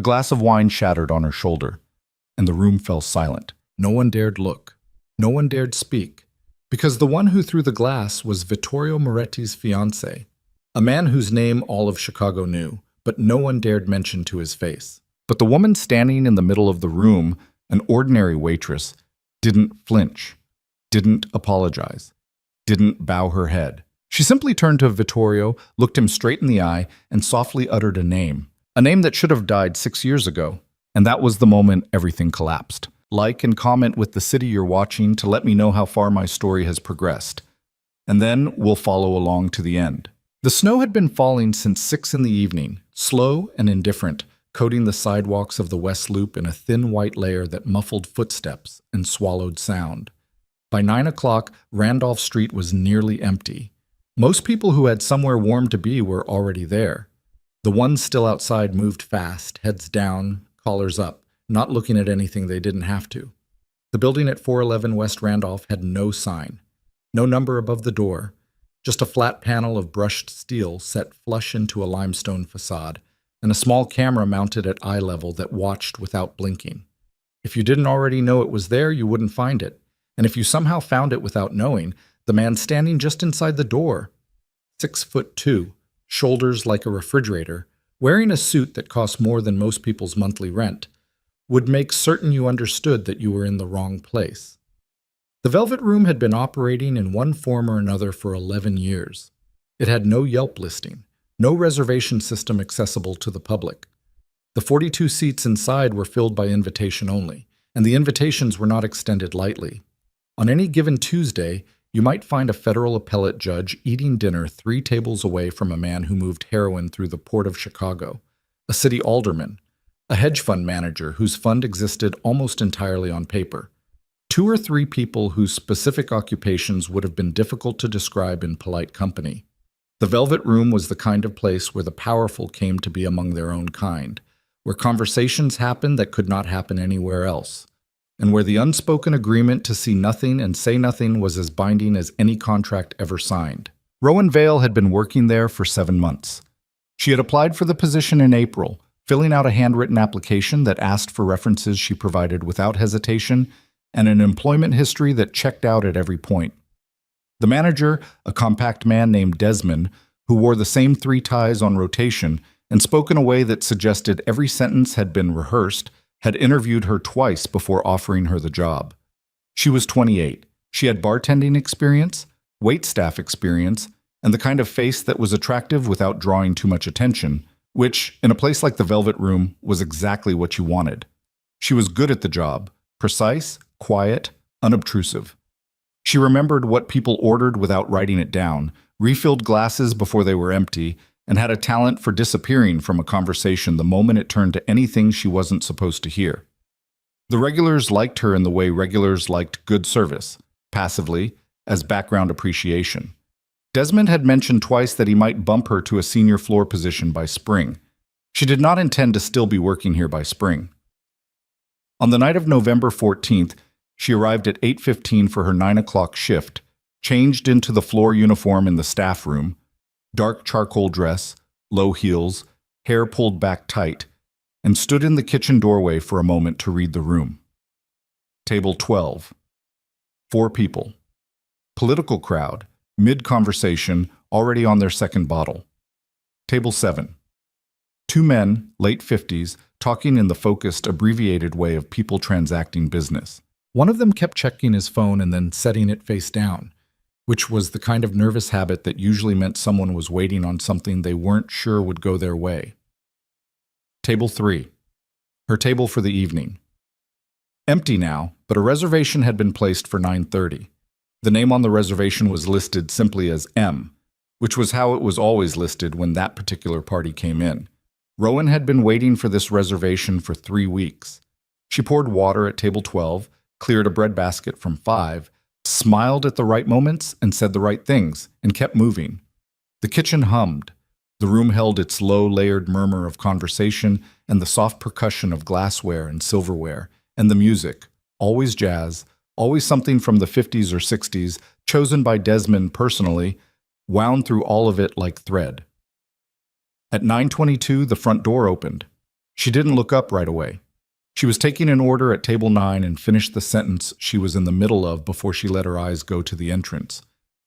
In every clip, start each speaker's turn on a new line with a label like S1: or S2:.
S1: glass of wine shattered on her shoulder, and the room fell silent. No one dared look. No one dared speak, because the one who threw the glass was Vittorio Moretti's fiancée, a man whose name all of Chicago knew, but no one dared mention to his face. But the woman standing in the middle of the room, an ordinary waitress, didn't flinch, didn't apologize, didn't bow her head. She simply turned to Vittorio, looked him straight in the eye, and softly uttered a name that should have died 6 years ago. And that was the moment everything collapsed. Like and comment with the city you're watching to let me know how far my story has progressed. And then we'll follow along to the end. The snow had been falling since 6 in the evening, slow and indifferent, coating the sidewalks of the West Loop in a thin white layer that muffled footsteps and swallowed sound. By 9 o'clock, Randolph Street was nearly empty. Most people who had somewhere warm to be were already there. The ones still outside moved fast, heads down, collars up, not looking at anything they didn't have to. The building at 411 West Randolph had no sign, no number above the door, just a flat panel of brushed steel set flush into a limestone facade, and a small camera mounted at eye level that watched without blinking. If you didn't already know it was there, you wouldn't find it. And if you somehow found it without knowing, the man standing just inside the door, 6'2", shoulders like a refrigerator, wearing a suit that cost more than most people's monthly rent, would make certain you understood that you were in the wrong place. The Velvet Room had been operating in one form or another for 11 years. It had no Yelp listing, no reservation system accessible to the public. The 42 seats inside were filled by invitation only, and the invitations were not extended lightly. On any given Tuesday, you might find a federal appellate judge eating dinner 3 tables away from a man who moved heroin through the port of Chicago, a city alderman, a hedge fund manager whose fund existed almost entirely on paper, 2 or 3 people whose specific occupations would have been difficult to describe in polite company. The Velvet Room was the kind of place where the powerful came to be among their own kind, where conversations happened that could not happen anywhere else, and where the unspoken agreement to see nothing and say nothing was as binding as any contract ever signed. Rowan Vale had been working there for 7 months. She had applied for the position in April, filling out a handwritten application that asked for references she provided without hesitation and an employment history that checked out at every point. The manager, a compact man named Desmond, who wore the same 3 ties on rotation and spoke in a way that suggested every sentence had been rehearsed, had interviewed her twice before offering her the job. She was 28. She had bartending experience, waitstaff experience, and the kind of face that was attractive without drawing too much attention, which, in a place like the Velvet Room, was exactly what you wanted. She was good at the job, precise, quiet, unobtrusive. She remembered what people ordered without writing it down, refilled glasses before they were empty, and had a talent for disappearing from a conversation the moment it turned to anything she wasn't supposed to hear. The regulars liked her in the way regulars liked good service, passively, as background appreciation. Desmond had mentioned twice that he might bump her to a senior floor position by spring. She did not intend to still be working here by spring. On the night of November 14th, she arrived at 8:15 for her 9 o'clock shift, changed into the floor uniform in the staff room, dark charcoal dress, low heels, hair pulled back tight, and stood in the kitchen doorway for a moment to read the room. Table 12. 4 people. Political crowd, mid-conversation, already on their second bottle. Table 7. 2 men, late 50s, talking in the focused, abbreviated way of people transacting business. One of them kept checking his phone and then setting it face down, which was the kind of nervous habit that usually meant someone was waiting on something they weren't sure would go their way. Table 3. Her table for the evening. Empty now, but a reservation had been placed for 9:30. The name on the reservation was listed simply as M, which was how it was always listed when that particular party came in. Rowan had been waiting for this reservation for 3 weeks. She poured water at table 12, cleared a breadbasket from 5, smiled at the right moments and said the right things, and kept moving. The kitchen hummed. The room held its low, layered murmur of conversation and the soft percussion of glassware and silverware, and the music, always jazz, always something from the 50s or 60s, chosen by Desmond personally, wound through all of it like thread. At 9:22, the front door opened. She didn't look up right away. She was taking an order at table 9 and finished the sentence she was in the middle of before she let her eyes go to the entrance.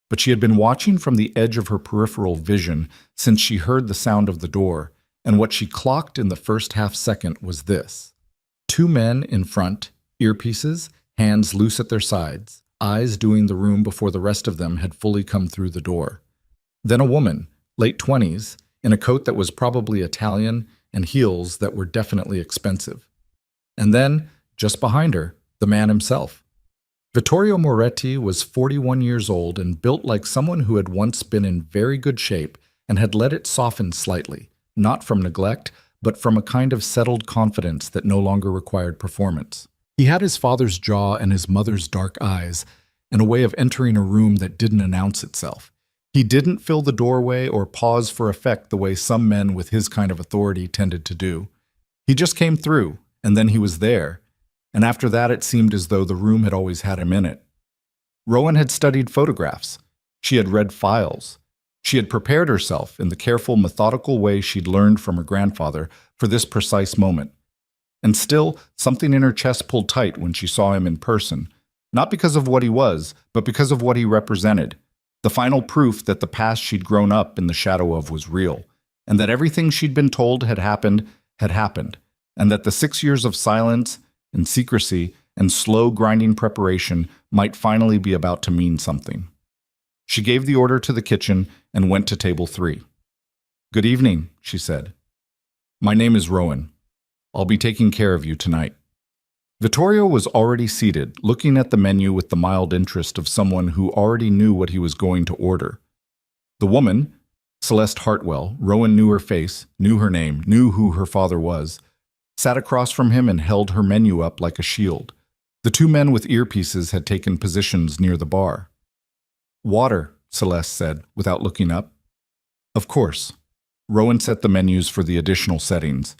S1: But she had been watching from the edge of her peripheral vision since she heard the sound of the door, and what she clocked in the first half-second was this. 2 men in front, earpieces, hands loose at their sides, eyes doing the room before the rest of them had fully come through the door. Then a woman, late 20s, in a coat that was probably Italian and heels that were definitely expensive. And then, just behind her, the man himself. Vittorio Moretti was 41 years old and built like someone who had once been in very good shape and had let it soften slightly, not from neglect, but from a kind of settled confidence that no longer required performance. He had his father's jaw and his mother's dark eyes, and a way of entering a room that didn't announce itself. He didn't fill the doorway or pause for effect the way some men with his kind of authority tended to do. He just came through, and then he was there, and after that it seemed as though the room had always had him in it. Rowan had studied photographs. She had read files. She had prepared herself in the careful, methodical way she'd learned from her grandfather for this precise moment. And still, something in her chest pulled tight when she saw him in person, not because of what he was, but because of what he represented. The final proof that the past she'd grown up in the shadow of was real, and that everything she'd been told had happened, and that the 6 years of silence and secrecy and slow grinding preparation might finally be about to mean something. She gave the order to the kitchen and went to table 3. "Good evening," she said. "My name is Rowan. I'll be taking care of you tonight." Vittorio was already seated, looking at the menu with the mild interest of someone who already knew what he was going to order. The woman, Celeste Hartwell, Rowan knew her face, knew her name, knew who her father was, sat across from him and held her menu up like a shield. The 2 men with earpieces had taken positions near the bar. "Water," Celeste said, without looking up. "Of course." Rowan set the menus for the additional settings.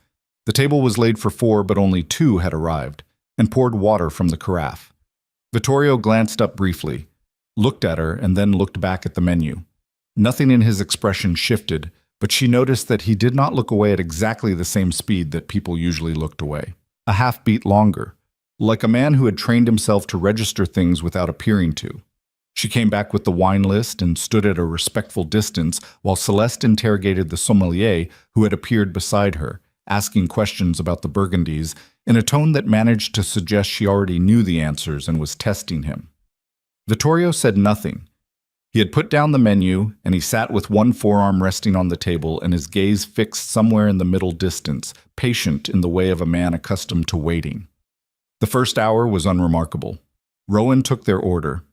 S1: The table was laid for 4, but only 2 had arrived, and poured water from the carafe. Vittorio glanced up briefly, looked at her, and then looked back at the menu. Nothing in his expression shifted, but she noticed that he did not look away at exactly the same speed that people usually looked away. A half-beat longer, like a man who had trained himself to register things without appearing to. She came back with the wine list and stood at a respectful distance while Celeste interrogated the sommelier who had appeared beside her, asking questions about the Burgundies in a tone that managed to suggest she already knew the answers and was testing him. Vittorio said nothing. He had put down the menu, and he sat with one forearm resting on the table and his gaze fixed somewhere in the middle distance, patient in the way of a man accustomed to waiting. The first hour was unremarkable. Rowan took their order.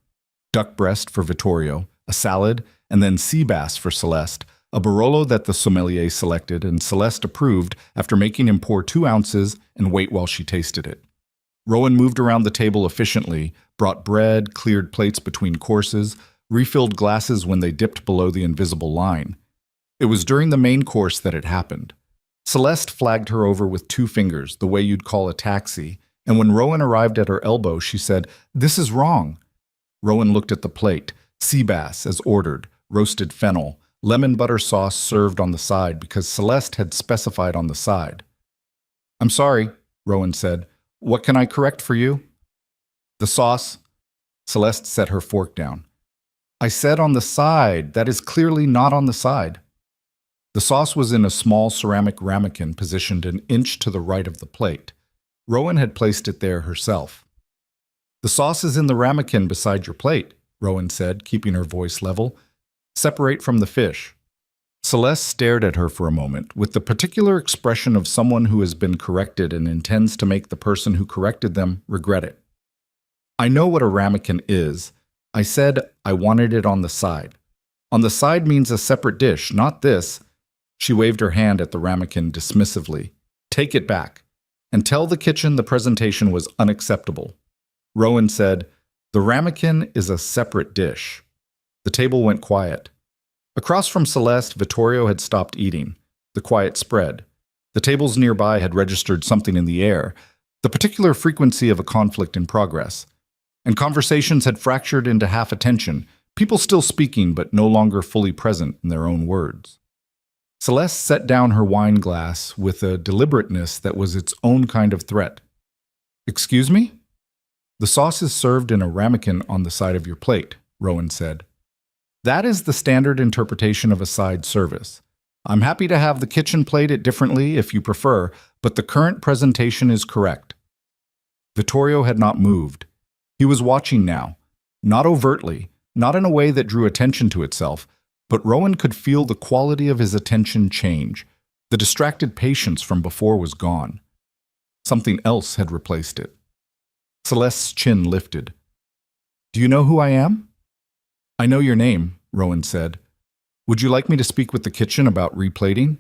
S1: Duck breast for Vittorio, a salad, and then sea bass for Celeste, a Barolo that the sommelier selected and Celeste approved after making him pour 2 ounces and wait while she tasted it. Rowan moved around the table efficiently, brought bread, cleared plates between courses, refilled glasses when they dipped below the invisible line. It was during the main course that it happened. Celeste flagged her over with 2 fingers, the way you'd call a taxi, and when Rowan arrived at her elbow, she said, "This is wrong." Rowan looked at the plate. Sea bass, as ordered, roasted fennel, lemon butter sauce served on the side because Celeste had specified on the side. "I'm sorry," Rowan said. "What can I correct for you?" "The sauce." Celeste set her fork down. "I said on the side. That is clearly not on the side." The sauce was in a small ceramic ramekin positioned an inch to the right of the plate. Rowan had placed it there herself. "The sauce is in the ramekin beside your plate," Rowan said, keeping her voice level. "Separate from the fish." Celeste stared at her for a moment, with the particular expression of someone who has been corrected and intends to make the person who corrected them regret it. "I know what a ramekin is. I said I wanted it on the side. On the side means a separate dish, not this." She waved her hand at the ramekin dismissively. "Take it back. And tell the kitchen the presentation was unacceptable." Rowan said, "The ramekin is a separate dish." The table went quiet. Across from Celeste, Vittorio had stopped eating. The quiet spread. The tables nearby had registered something in the air, the particular frequency of a conflict in progress. And conversations had fractured into half attention, people still speaking but no longer fully present in their own words. Celeste set down her wine glass with a deliberateness that was its own kind of threat. "Excuse me?" "The sauce is served in a ramekin on the side of your plate," Rowan said. "That is the standard interpretation of a side service. I'm happy to have the kitchen plate it differently if you prefer, but the current presentation is correct." Vittorio had not moved. He was watching now, not overtly, not in a way that drew attention to itself, but Rowan could feel the quality of his attention change. The distracted patience from before was gone. Something else had replaced it. Celeste's chin lifted. "Do you know who I am?" "I know your name," Rowan said. "Would you like me to speak with the kitchen about replating?"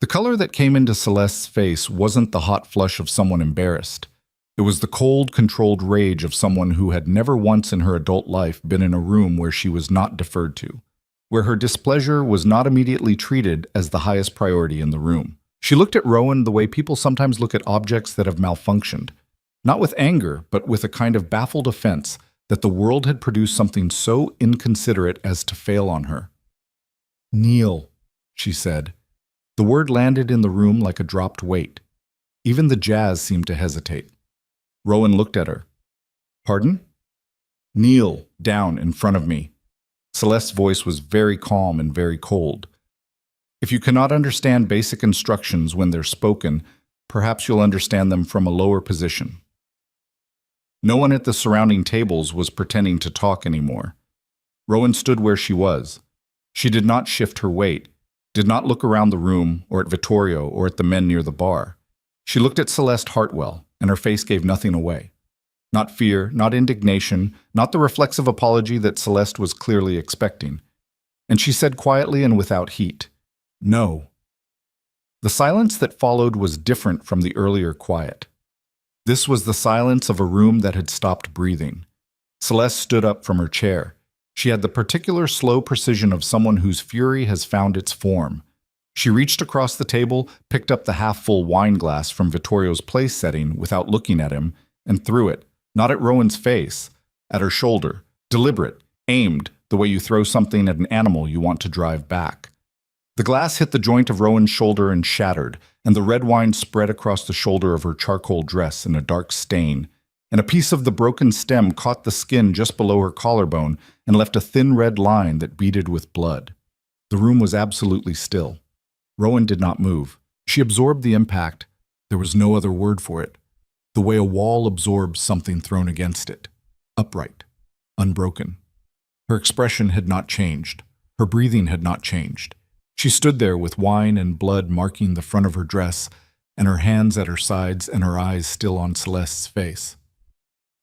S1: The color that came into Celeste's face wasn't the hot flush of someone embarrassed. It was the cold, controlled rage of someone who had never once in her adult life been in a room where she was not deferred to, where her displeasure was not immediately treated as the highest priority in the room. She looked at Rowan the way people sometimes look at objects that have malfunctioned, not with anger, but with a kind of baffled offense that the world had produced something so inconsiderate as to fail on her. "Kneel," she said. The word landed in the room like a dropped weight. Even the jazz seemed to hesitate. Rowan looked at her. "Pardon?" "Kneel down in front of me." Celeste's voice was very calm and very cold. "If you cannot understand basic instructions when they're spoken, perhaps you'll understand them from a lower position." No one at the surrounding tables was pretending to talk anymore. Rowan stood where she was. She did not shift her weight, did not look around the room or at Vittorio or at the men near the bar. She looked at Celeste Hartwell, and her face gave nothing away. Not fear, not indignation, not the reflexive apology that Celeste was clearly expecting. And she said quietly and without heat, "No." The silence that followed was different from the earlier quiet. This was the silence of a room that had stopped breathing. Celeste stood up from her chair. She had the particular slow precision of someone whose fury has found its form. She reached across the table, picked up the half-full wine glass from Vittorio's place setting without looking at him, and threw it, not at Rowan's face, at her shoulder, deliberate, aimed, the way you throw something at an animal you want to drive back. The glass hit the joint of Rowan's shoulder and shattered, and the red wine spread across the shoulder of her charcoal dress in a dark stain, and a piece of the broken stem caught the skin just below her collarbone and left a thin red line that beaded with blood. The room was absolutely still. Rowan did not move. She absorbed the impact. There was no other word for it. The way a wall absorbs something thrown against it. Upright. Unbroken. Her expression had not changed. Her breathing had not changed. She stood there with wine and blood marking the front of her dress, and her hands at her sides and her eyes still on Celeste's face.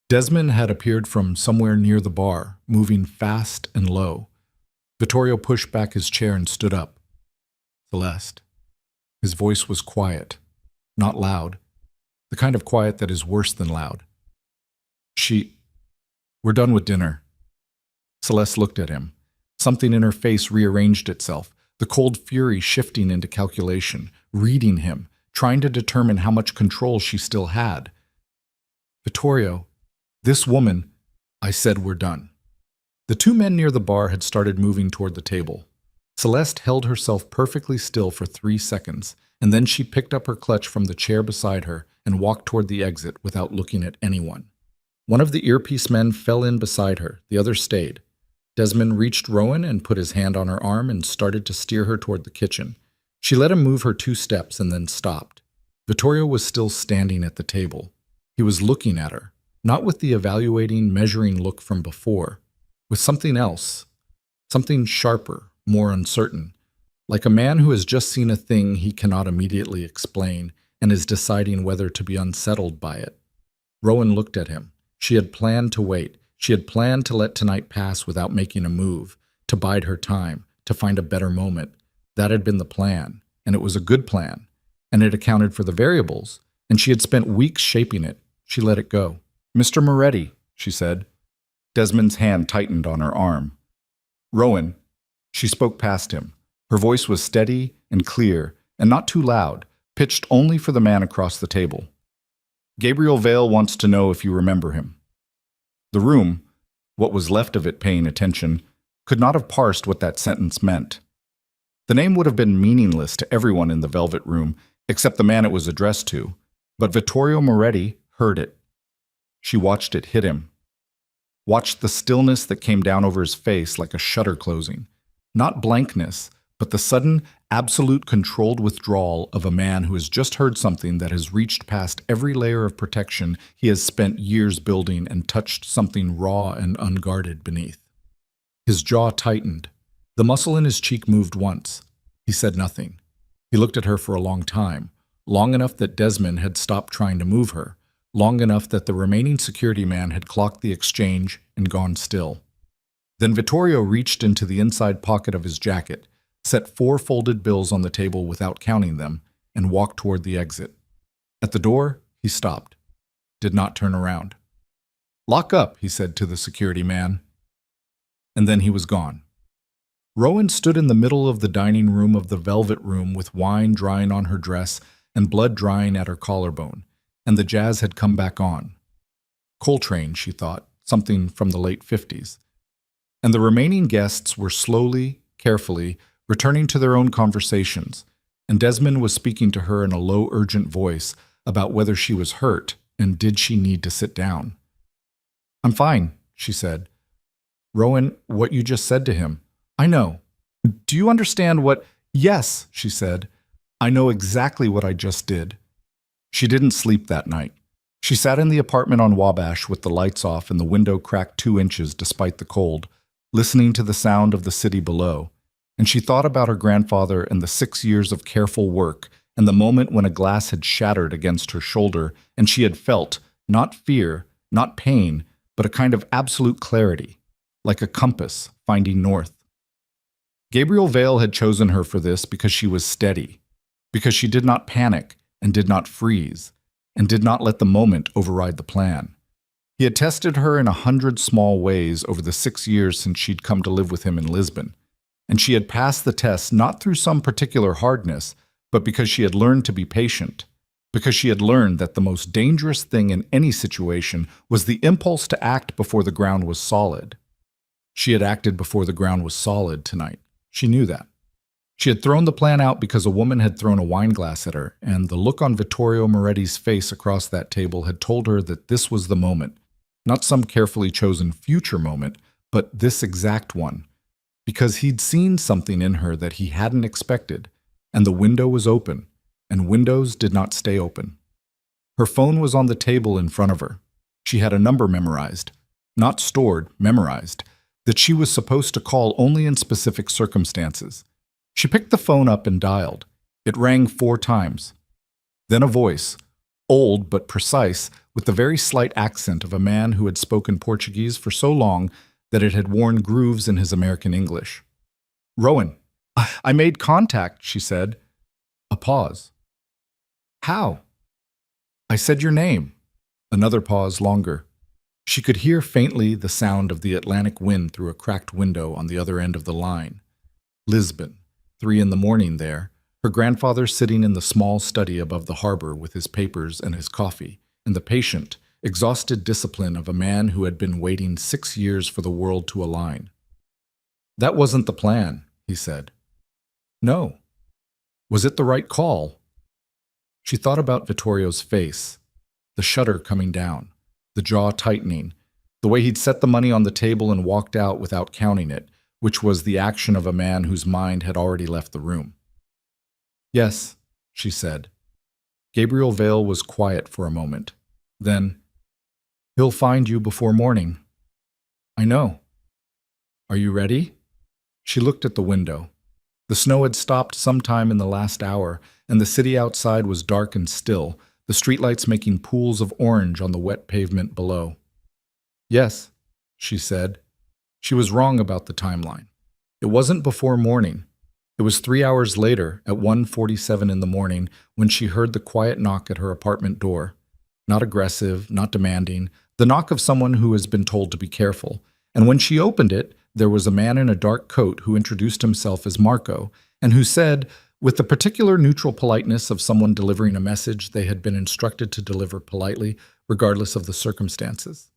S1: Desmond had appeared from somewhere near the bar, moving fast and low. Vittorio pushed back his chair and stood up. "Celeste." His voice was quiet, not loud, the kind of quiet that is worse than loud. "We're done with dinner." Celeste looked at him. Something in her face rearranged itself, the cold fury shifting into calculation, reading him, trying to determine how much control she still had. "Vittorio, this woman," I said, "we're done." The two men near the bar had started moving toward the table. Celeste held herself perfectly still for 3 seconds, and then she picked up her clutch from the chair beside her and walked toward the exit without looking at anyone. One of the earpiece men fell in beside her, the other stayed. Desmond reached Rowan and put his hand on her arm and started to steer her toward the kitchen. She let him move her 2 steps and then stopped. Vittorio was still standing at the table. He was looking at her, not with the evaluating, measuring look from before, with something else, something sharper, more uncertain, like a man who has just seen a thing he cannot immediately explain and is deciding whether to be unsettled by it. Rowan looked at him. She had planned to wait. She had planned to let tonight pass without making a move, to bide her time, to find a better moment. That had been the plan, and it was a good plan, and it accounted for the variables, and she had spent weeks shaping it. She let it go. "Mr. Moretti," she said. Desmond's hand tightened on her arm. "Rowan." She spoke past him. Her voice was steady and clear, and not too loud, pitched only for the man across the table. "Gabriel Vale wants to know if you remember him." The room, what was left of it paying attention, could not have parsed what that sentence meant. The name would have been meaningless to everyone in the Velvet Room, except the man it was addressed to, but Vittorio Moretti heard it. She watched it hit him. Watched the stillness that came down over his face like a shutter closing. Not blankness, but the sudden, absolute controlled withdrawal of a man who has just heard something that has reached past every layer of protection he has spent years building and touched something raw and unguarded beneath. His jaw tightened. The muscle in his cheek moved once. He said nothing. He looked at her for a long time, long enough that Desmond had stopped trying to move her, long enough that the remaining security man had clocked the exchange and gone still. Then Vittorio reached into the inside pocket of his jacket, set 4 folded bills on the table without counting them, and walked toward the exit. At the door, he stopped, did not turn around. "Lock up," he said to the security man. And then he was gone. Rowan stood in the middle of the dining room of the Velvet Room with wine drying on her dress and blood drying at her collarbone, and the jazz had come back on. Coltrane, she thought, something from the late 50s. And the remaining guests were slowly, carefully, returning to their own conversations, and Desmond was speaking to her in a low, urgent voice about whether she was hurt and did she need to sit down. "I'm fine," she said. "Rowan, what you just said to him. I know. Do you understand what—" "Yes," she said. "I know exactly what I just did." She didn't sleep that night. She sat in the apartment on Wabash with the lights off and the window cracked 2 inches despite the cold, listening to the sound of the city below, and she thought about her grandfather and the 6 years of careful work and the moment when a glass had shattered against her shoulder and she had felt, not fear, not pain, but a kind of absolute clarity, like a compass finding north. Gabriel Vale had chosen her for this because she was steady, because she did not panic and did not freeze, and did not let the moment override the plan. He had tested her in 100 small ways over the 6 years since she'd come to live with him in Lisbon, and she had passed the test not through some particular hardness, but because she had learned to be patient, because she had learned that the most dangerous thing in any situation was the impulse to act before the ground was solid. She had acted before the ground was solid tonight. She knew that. She had thrown the plan out because a woman had thrown a wine glass at her, and the look on Vittorio Moretti's face across that table had told her that this was the moment, not some carefully chosen future moment, but this exact one, because he'd seen something in her that he hadn't expected, and the window was open, and windows did not stay open. Her phone was on the table in front of her. She had a number memorized, not stored, memorized, that she was supposed to call only in specific circumstances. She picked the phone up and dialed. It rang 4 times. Then a voice, old but precise, with the very slight accent of a man who had spoken Portuguese for so long that it had worn grooves in his American English. "Rowan, I made contact," she said. A pause. "How?" "I said your name." Another pause longer. She could hear faintly the sound of the Atlantic wind through a cracked window on the other end of the line. Lisbon, 3 in the morning there, her grandfather sitting in the small study above the harbor with his papers and his coffee, and the patient, exhausted discipline of a man who had been waiting 6 years for the world to align. "That wasn't the plan," he said. "No." "Was it the right call?" She thought about Vittorio's face, the shutter coming down, the jaw tightening, the way he'd set the money on the table and walked out without counting it, which was the action of a man whose mind had already left the room. "Yes," she said. Gabriel Vale was quiet for a moment. Then, "He'll find you before morning." "I know." "Are you ready?" She looked at the window. The snow had stopped sometime in the last hour, and the city outside was dark and still, the streetlights making pools of orange on the wet pavement below. "Yes," she said. She was wrong about the timeline. It wasn't before morning. It was 3 hours later, at 1:47 in the morning, when she heard the quiet knock at her apartment door. Not aggressive, not demanding, the knock of someone who has been told to be careful. And when she opened it, there was a man in a dark coat who introduced himself as Marco, and who said, with the particular neutral politeness of someone delivering a message they had been instructed to deliver politely, regardless of the circumstances,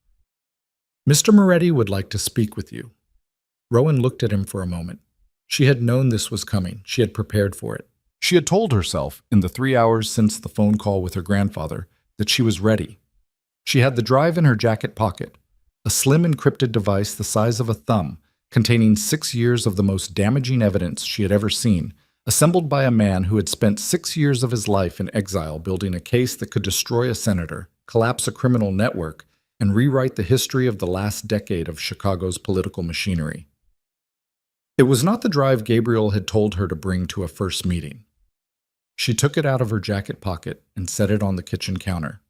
S1: "Mr. Moretti would like to speak with you." Rowan looked at him for a moment. She had known this was coming. She had prepared for it. She had told herself, in the 3 hours since the phone call with her grandfather, that she was ready. She had the drive in her jacket pocket, a slim encrypted device the size of a thumb, containing 6 years of the most damaging evidence she had ever seen, assembled by a man who had spent 6 years of his life in exile building a case that could destroy a senator, collapse a criminal network, and rewrite the history of the last decade of Chicago's political machinery. It was not the drive Gabriel had told her to bring to a first meeting. She took it out of her jacket pocket and set it on the kitchen counter.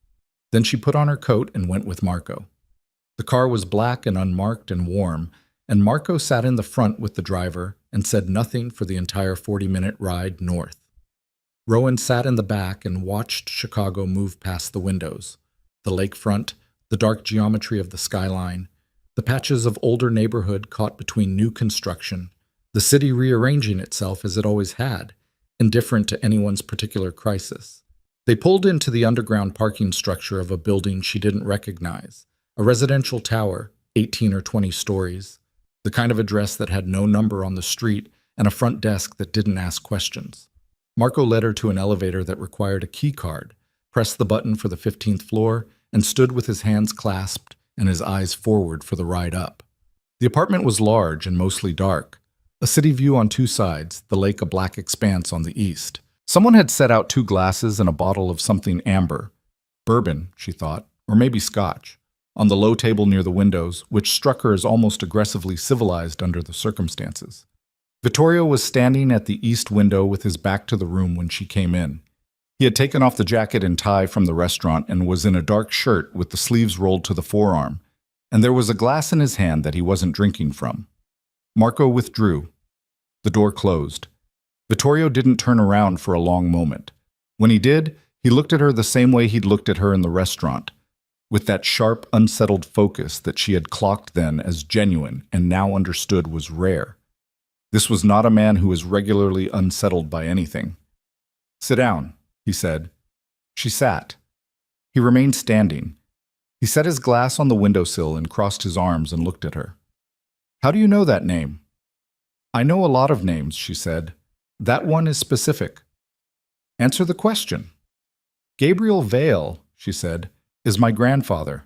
S1: Then she put on her coat and went with Marco. The car was black and unmarked and warm, and Marco sat in the front with the driver and said nothing for the entire 40-minute ride north. Rowan sat in the back and watched Chicago move past the windows, the lakefront, the dark geometry of the skyline, the patches of older neighborhood caught between new construction, the city rearranging itself as it always had, indifferent to anyone's particular crisis. They pulled into the underground parking structure of a building she didn't recognize, a residential tower, 18 or 20 stories, the kind of address that had no number on the street and a front desk that didn't ask questions. Marco led her to an elevator that required a key card, pressed the button for the 15th floor, and stood with his hands clasped and his eyes forward for the ride up. The apartment was large and mostly dark, a city view on two sides, the lake a black expanse on the east. Someone had set out 2 glasses and a bottle of something amber, bourbon, she thought, or maybe scotch, on the low table near the windows, which struck her as almost aggressively civilized under the circumstances. Vittorio was standing at the east window with his back to the room when she came in. He had taken off the jacket and tie from the restaurant and was in a dark shirt with the sleeves rolled to the forearm, and there was a glass in his hand that he wasn't drinking from. Marco withdrew. The door closed. Vittorio didn't turn around for a long moment. When he did, he looked at her the same way he'd looked at her in the restaurant, with that sharp, unsettled focus that she had clocked then as genuine and now understood was rare. This was not a man who was regularly unsettled by anything. "Sit down," he said. She sat. He remained standing. He set his glass on the windowsill and crossed his arms and looked at her. "How do you know that name?" "I know a lot of names," she said. "That one is specific." "Answer the question." "Gabriel Vale," she said, "is my grandfather."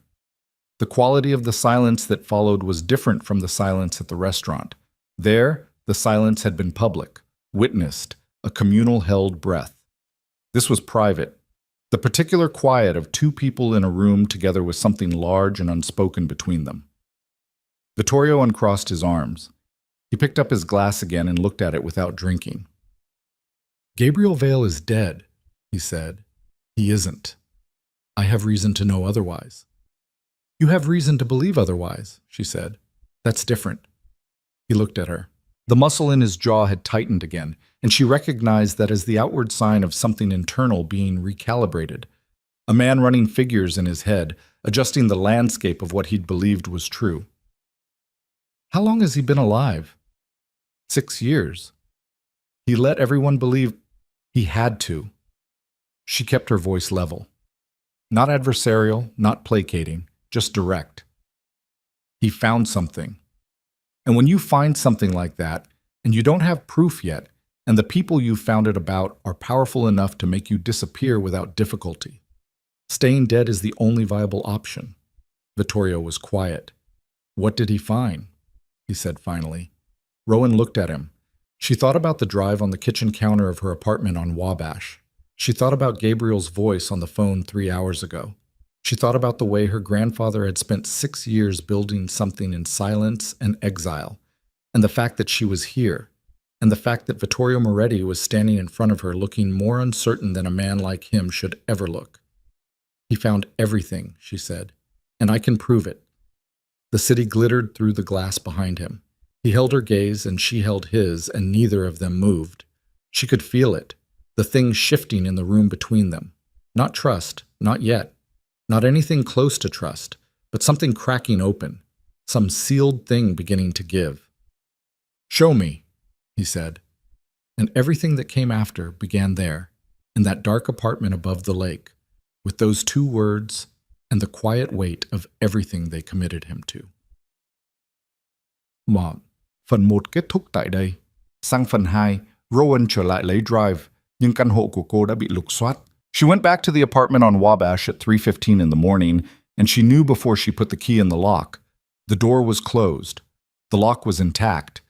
S1: The quality of the silence that followed was different from the silence at the restaurant. There, the silence had been public, witnessed, a communal held breath. This was private, the particular quiet of 2 people in a room together with something large and unspoken between them. Vittorio uncrossed his arms. He picked up his glass again and looked at it without drinking. "Gabriel Vale is dead," he said. "He isn't. I have reason to know otherwise." "You have reason to believe otherwise," she said. "That's different." He looked at her. The muscle in his jaw had tightened again, and she recognized that as the outward sign of something internal being recalibrated. A man running figures in his head, adjusting the landscape of what he'd believed was true. "How long has he been alive?" 6 years. He let everyone believe he had to. She kept her voice level. Not adversarial, not placating, just direct. He found something. And when you find something like that, and you don't have proof yet, and the people you found it about are powerful enough to make you disappear without difficulty, staying dead is the only viable option. Vittorio was quiet. "What did he find?" he said finally. Rowan looked at him. She thought about the drive on the kitchen counter of her apartment on Wabash. She thought about Gabriel's voice on the phone 3 hours ago. She thought about the way her grandfather had spent 6 years building something in silence and exile, and the fact that she was here, and the fact that Vittorio Moretti was standing in front of her looking more uncertain than a man like him should ever look. "He found everything," she said, "and I can prove it." The city glittered through the glass behind him. He held her gaze and she held his, and neither of them moved. She could feel it, the thing shifting in the room between them. Not trust, not yet. Not anything close to trust, but something cracking open, some sealed thing beginning to give. "Show me," he said. And everything that came after began there, in that dark apartment above the lake, with those 2 words and the quiet weight of everything they committed him to. Phần 1 kết thúc tại đây. Sang phần 2, Rowan trở lại lấy drive, nhưng căn hộ của cô đã bị lục soát. She went back to the apartment on Wabash at 3:15 in the morning, and she knew before she put the key in the lock. The door was closed. The lock was intact.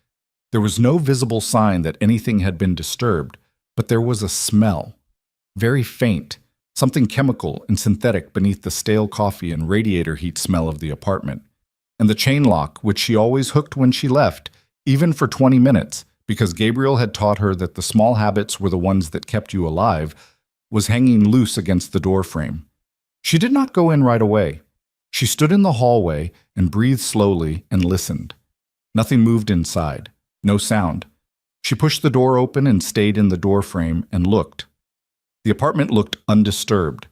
S1: There was no visible sign that anything had been disturbed, but there was a smell. Very faint, something chemical and synthetic beneath the stale coffee and radiator heat smell of the apartment. And the chain lock, which she always hooked when she left, even for 20 minutes, because Gabriel had taught her that the small habits were the ones that kept you alive, was hanging loose against the door frame. She did not go in right away. She stood in the hallway and breathed slowly and listened. Nothing moved inside. No sound. She pushed the door open and stayed in the door frame and looked. The apartment looked undisturbed.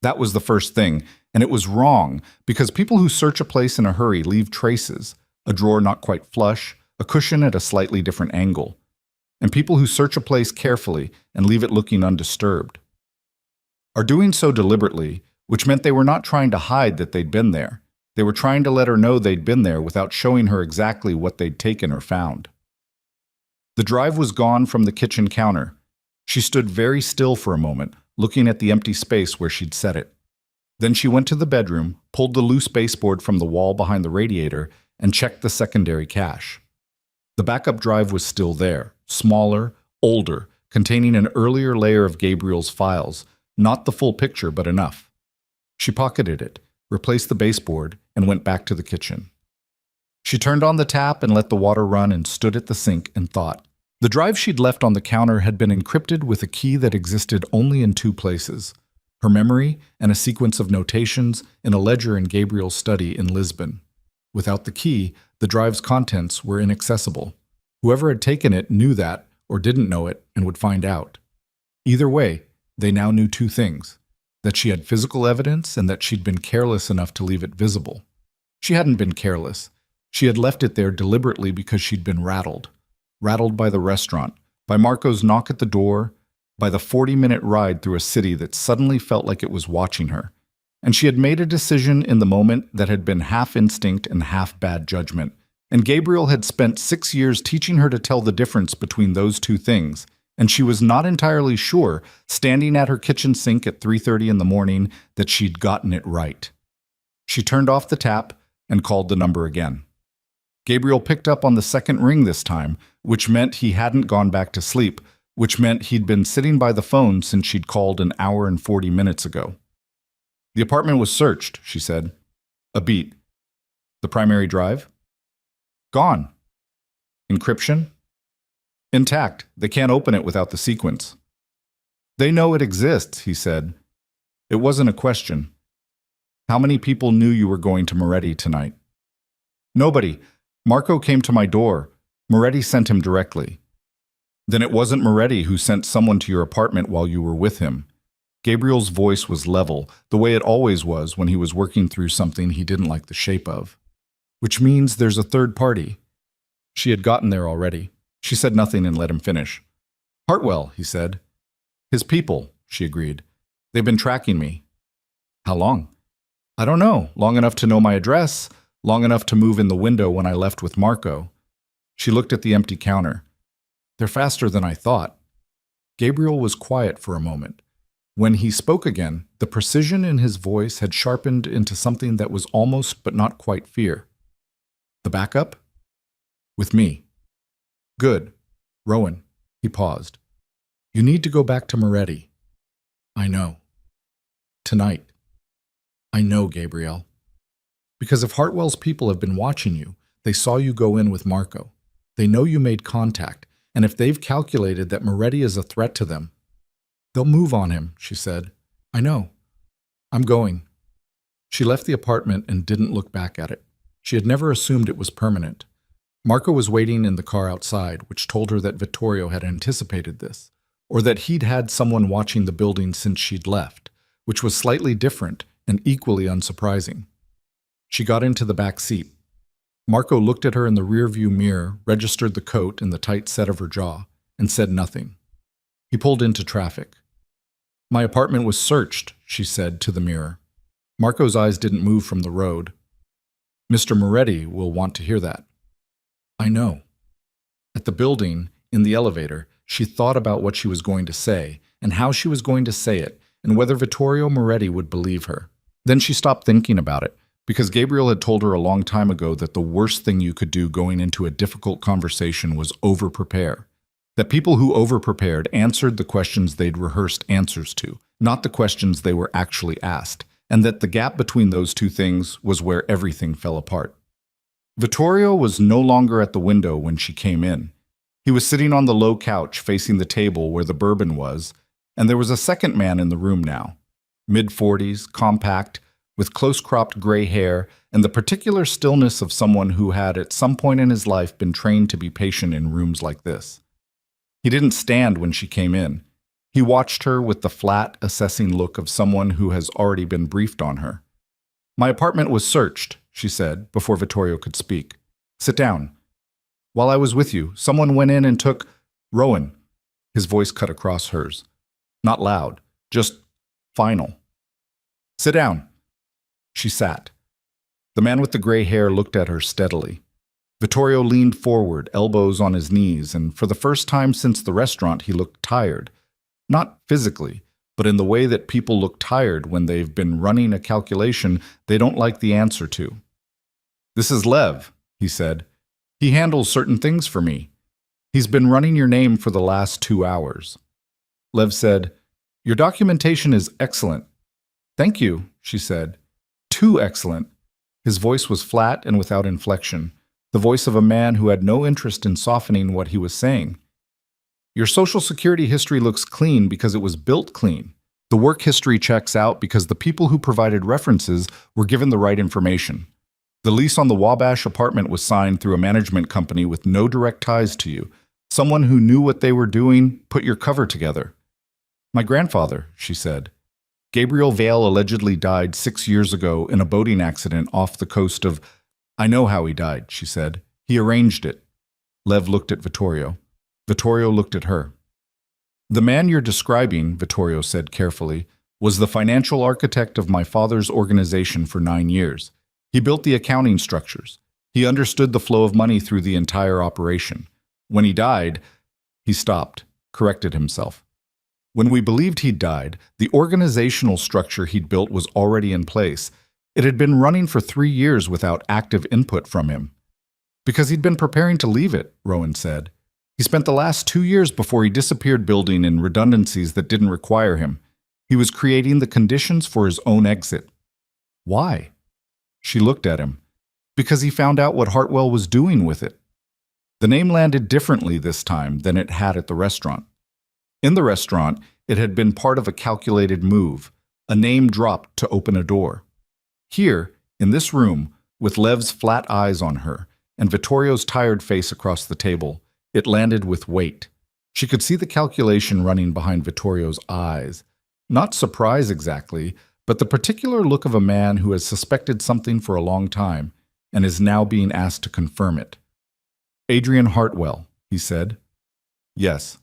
S1: That was the first thing, and it was wrong, because people who search a place in a hurry leave traces, a drawer not quite flush, a cushion at a slightly different angle, and people who search a place carefully and leave it looking undisturbed are doing so deliberately, which meant they were not trying to hide that they'd been there. They were trying to let her know they'd been there without showing her exactly what they'd taken or found. The drive was gone from the kitchen counter. She stood very still for a moment, looking at the empty space where she'd set it. Then she went to the bedroom, pulled the loose baseboard from the wall behind the radiator, and checked the secondary cache. The backup drive was still there, smaller, older, containing an earlier layer of Gabriel's files, not the full picture, but enough. She pocketed it, replaced the baseboard, and went back to the kitchen. She turned on the tap and let the water run and stood at the sink and thought. The drive she'd left on the counter had been encrypted with a key that existed only in two places: her memory and a sequence of notations in a ledger in Gabriel's study in Lisbon. Without the key, the drive's contents were inaccessible. Whoever had taken it knew that, or didn't know it, and would find out. Either way, they now knew two things: that she had physical evidence and that she'd been careless enough to leave it visible. She hadn't been careless. She had left it there deliberately because she'd been rattled. Rattled by the restaurant, by Marco's knock at the door, by the 40-minute ride through a city that suddenly felt like it was watching her. And she had made a decision in the moment that had been half instinct and half bad judgment. And Gabriel had spent 6 years teaching her to tell the difference between those two things. And she was not entirely sure, standing at her kitchen sink at 3:30 in the morning, that she'd gotten it right. She turned off the tap and called the number again. Gabriel picked up on the second ring this time, which meant he hadn't gone back to sleep, which meant he'd been sitting by the phone since she'd called an hour and 40 minutes ago. The apartment was searched, she said. A beat. The primary drive? Gone. Encryption? Intact. They can't open it without the sequence. They know it exists, he said. It wasn't a question. How many people knew you were going to Moretti tonight? Nobody. Marco came to my door. Moretti sent him directly. Then it wasn't Moretti who sent someone to your apartment while you were with him. Gabriel's voice was level, the way it always was when he was working through something he didn't like the shape of. Which means there's a third party. She had gotten there already. She said nothing and let him finish. Hartwell, he said. His people, she agreed. They've been tracking me. How long? I don't know. Long enough to know my address, long enough to move in the window when I left with Marco. She looked at the empty counter. They're faster than I thought. Gabriel was quiet for a moment. When he spoke again, the precision in his voice had sharpened into something that was almost but not quite fear. The backup? With me. Good. Rowan. He paused. You need to go back to Moretti. I know. Tonight. I know, Gabriel. Because if Hartwell's people have been watching you, they saw you go in with Marco. They know you made contact, and if they've calculated that Moretti is a threat to them, they'll move on him, she said. I know. I'm going. She left the apartment and didn't look back at it. She had never assumed it was permanent. Marco was waiting in the car outside, which told her that Vittorio had anticipated this, or that he'd had someone watching the building since she'd left, which was slightly different and equally unsurprising. She got into the back seat. Marco looked at her in the rearview mirror, registered the coat in the tight set of her jaw, and said nothing. He pulled into traffic. My apartment was searched, she said to the mirror. Marco's eyes didn't move from the road. Mr. Moretti will want to hear that. I know. At the building, In the elevator, she thought about what she was going to say, and how she was going to say it, and whether Vittorio Moretti would believe her. Then she stopped thinking about it, because Gabriel had told her a long time ago that the worst thing you could do going into a difficult conversation was over-prepare. That people who over-prepared answered the questions they'd rehearsed answers to, not the questions they were actually asked, and that the gap between those two things was where everything fell apart. Vittorio was no longer at the window when she came in. He was sitting on the low couch facing the table where the bourbon was, and there was a second man in the room now. Mid-40s, compact, with close-cropped gray hair and the particular stillness of someone who had at some point in his life been trained to be patient in rooms like this. He didn't stand when she came in. He watched her with the flat, assessing look of someone who has already been briefed on her. "My apartment was searched," she said, before Vittorio could speak. "Sit down. While I was with you, someone went in and took Rowan." His voice cut across hers. Not loud, just final. "Sit down." She sat. The man with the gray hair looked at her steadily. Vittorio leaned forward, elbows on his knees, and for the first time since the restaurant he looked tired. Not physically, but in the way that people look tired when they've been running a calculation they don't like the answer to. "This is Lev," he said. "He handles certain things for me. He's been running your name for the last 2 hours." Lev said, "Your documentation is excellent." "Thank you," she said. "Too excellent." His voice was flat and without inflection, the voice of a man who had no interest in softening what he was saying. "Your social security history looks clean because it was built clean. The work history checks out because the people who provided references were given the right information. The lease on the Wabash apartment was signed through a management company with no direct ties to you. Someone who knew what they were doing put your cover together." "My grandfather," she said. "Gabriel Vale allegedly died 6 years ago in a boating accident off the coast of—" "I know how he died," she said. "He arranged it." Lev looked at Vittorio. Vittorio looked at her. "The man you're describing," Vittorio said carefully, "was the financial architect of my father's organization for 9 years. He built the accounting structures. He understood the flow of money through the entire operation. When he died—" He stopped, corrected himself. "When we believed he'd died, the organizational structure he'd built was already in place. It had been running for 3 years without active input from him." "Because he'd been preparing to leave it," Rowan said. "He spent the last 2 years before he disappeared building in redundancies that didn't require him. He was creating the conditions for his own exit." "Why?" She looked at him. "Because he found out what Hartwell was doing with it." The name landed differently this time than it had at the restaurant. In the restaurant, it had been part of a calculated move, a name dropped to open a door. Here, in this room, with Lev's flat eyes on her and Vittorio's tired face across the table, it landed with weight. She could see the calculation running behind Vittorio's eyes. Not surprise exactly, but the particular look of a man who has suspected something for a long time and is now being asked to confirm it. "Adrian Hartwell," he said. "Yes."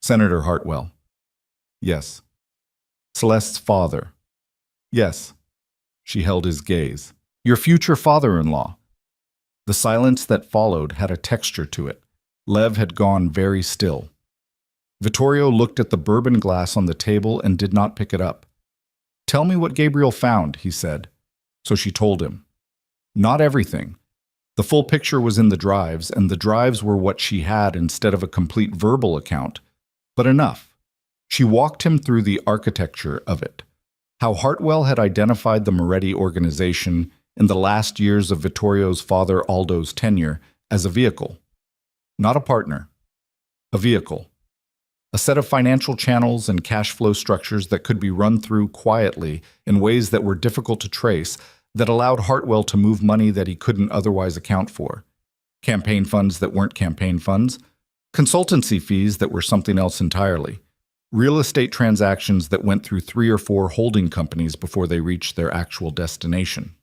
S1: "Senator Hartwell." "Yes." "Celeste's father." "Yes." She held his gaze. "Your future father-in-law." The silence that followed had a texture to it. Lev had gone very still. Vittorio looked at the bourbon glass on the table and did not pick it up. "Tell me what Gabriel found," he said. So she told him. Not everything. The full picture was in the drives, and the drives were what she had instead of a complete verbal account, but enough. She walked him through the architecture of it, how Hartwell had identified the Moretti organization in the last years of Vittorio's father Aldo's tenure as a vehicle. Not a partner. A vehicle. A set of financial channels and cash flow structures that could be run through quietly in ways that were difficult to trace, that allowed Hartwell to move money that he couldn't otherwise account for. Campaign funds that weren't campaign funds. Consultancy fees that were something else entirely. Real estate transactions that went through 3 or 4 holding companies before they reached their actual destination.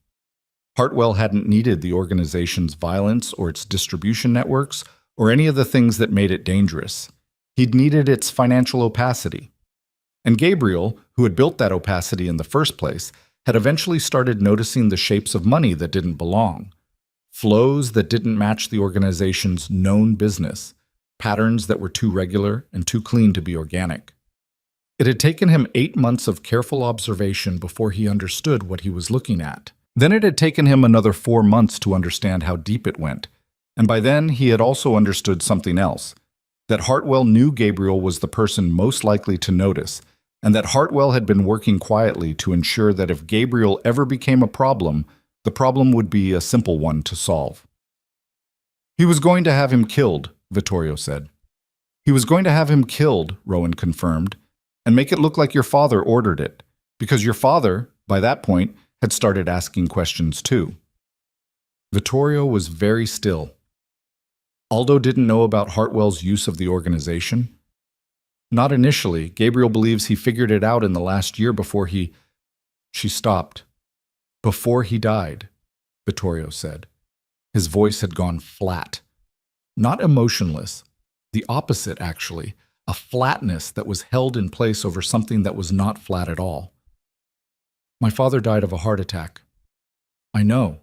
S1: Hartwell hadn't needed the organization's violence or its distribution networks or any of the things that made it dangerous. He'd needed its financial opacity. And Gabriel, who had built that opacity in the first place, had eventually started noticing the shapes of money that didn't belong. Flows that didn't match the organization's known business. patterns that were too regular and too clean to be organic. It had taken him 8 months of careful observation before he understood what he was looking at. Then it had taken him another 4 months to understand how deep it went. And by then, he had also understood something else, that Hartwell knew Gabriel was the person most likely to notice, and that Hartwell had been working quietly to ensure that if Gabriel ever became a problem, the problem would be a simple one to solve. He was going to have him killed, Vittorio said. He was going to have him killed, Rowan confirmed, and make it look like your father ordered it, because your father, by that point, had started asking questions too. Vittorio was very still. Aldo didn't know about Hartwell's use of the organization. Not initially. Gabriel believes he figured it out in the last year before he... She stopped. Before he died, Vittorio said. His voice had gone flat. Not emotionless. The opposite, actually. A flatness that was held in place over something that was not flat at all. My father died of a heart attack. I know.